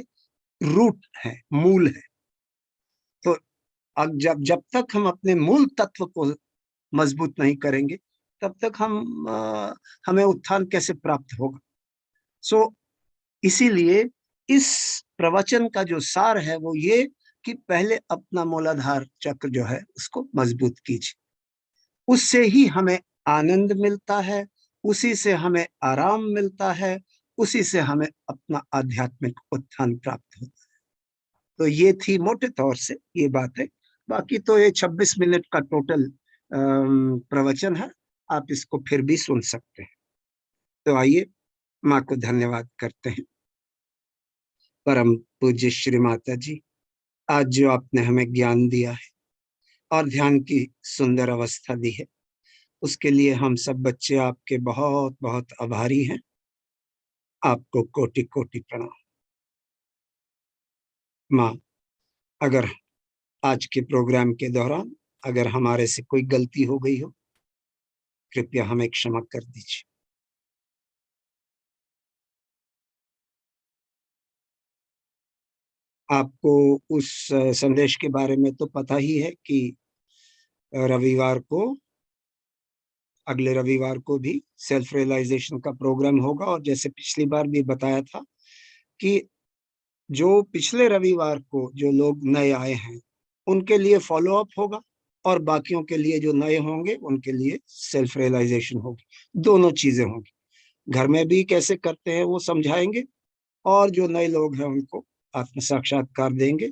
रूट है, मूल है। तो अब जब जब तक हम अपने मूल तत्व को मजबूत नहीं करेंगे तब तक हमें उत्थान कैसे प्राप्त होगा। सो इसीलिए इस प्रवचन का जो सार है वो ये कि पहले अपना मूलाधार चक्र जो है उसको मजबूत कीजिए, उससे ही हमें आनंद मिलता है, उसी से हमें आराम मिलता है, उसी से हमें अपना आध्यात्मिक उत्थान प्राप्त होता है। तो ये थी मोटे तौर से ये बात है। बाकी तो ये 26 मिनट का टोटल प्रवचन है, आप इसको फिर भी सुन सकते हैं। तो आइए माँ को धन्यवाद करते हैं। परम पूज्य श्री माता जी, आज जो आपने हमें ज्ञान दिया है और ध्यान की सुंदर अवस्था दी है, उसके लिए हम सब बच्चे आपके बहुत बहुत आभारी हैं। आपको कोटि कोटि प्रणाम। माँ, अगर आज के प्रोग्राम के दौरान अगर हमारे से कोई गलती हो गई हो, कृपया हमें क्षमा कर दीजिए। आपको उस संदेश के बारे में तो पता ही है कि रविवार को, अगले रविवार को भी सेल्फ रियलाइजेशन का प्रोग्राम होगा। और जैसे पिछली बार भी बताया था कि जो पिछले रविवार को जो लोग नए आए हैं उनके लिए फॉलो अप होगा, और बाकियों के लिए जो नए होंगे उनके लिए सेल्फ रियलाइजेशन होगी। दोनों चीजें होंगी। घर में भी कैसे करते हैं वो समझाएंगे, और जो नए लोग हैं उनको आत्म साक्षात्कार देंगे।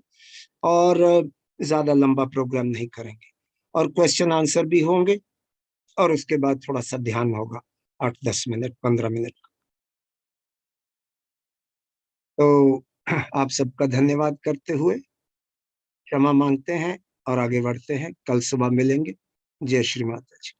और ज्यादा लंबा प्रोग्राम नहीं करेंगे, और क्वेश्चन आंसर भी होंगे, और उसके बाद थोड़ा सा ध्यान होगा, 8-10 मिनट, 15 मिनट। तो आप सबका धन्यवाद करते हुए क्षमा मांगते हैं और आगे बढ़ते हैं। कल सुबह मिलेंगे। जय श्री माता जी।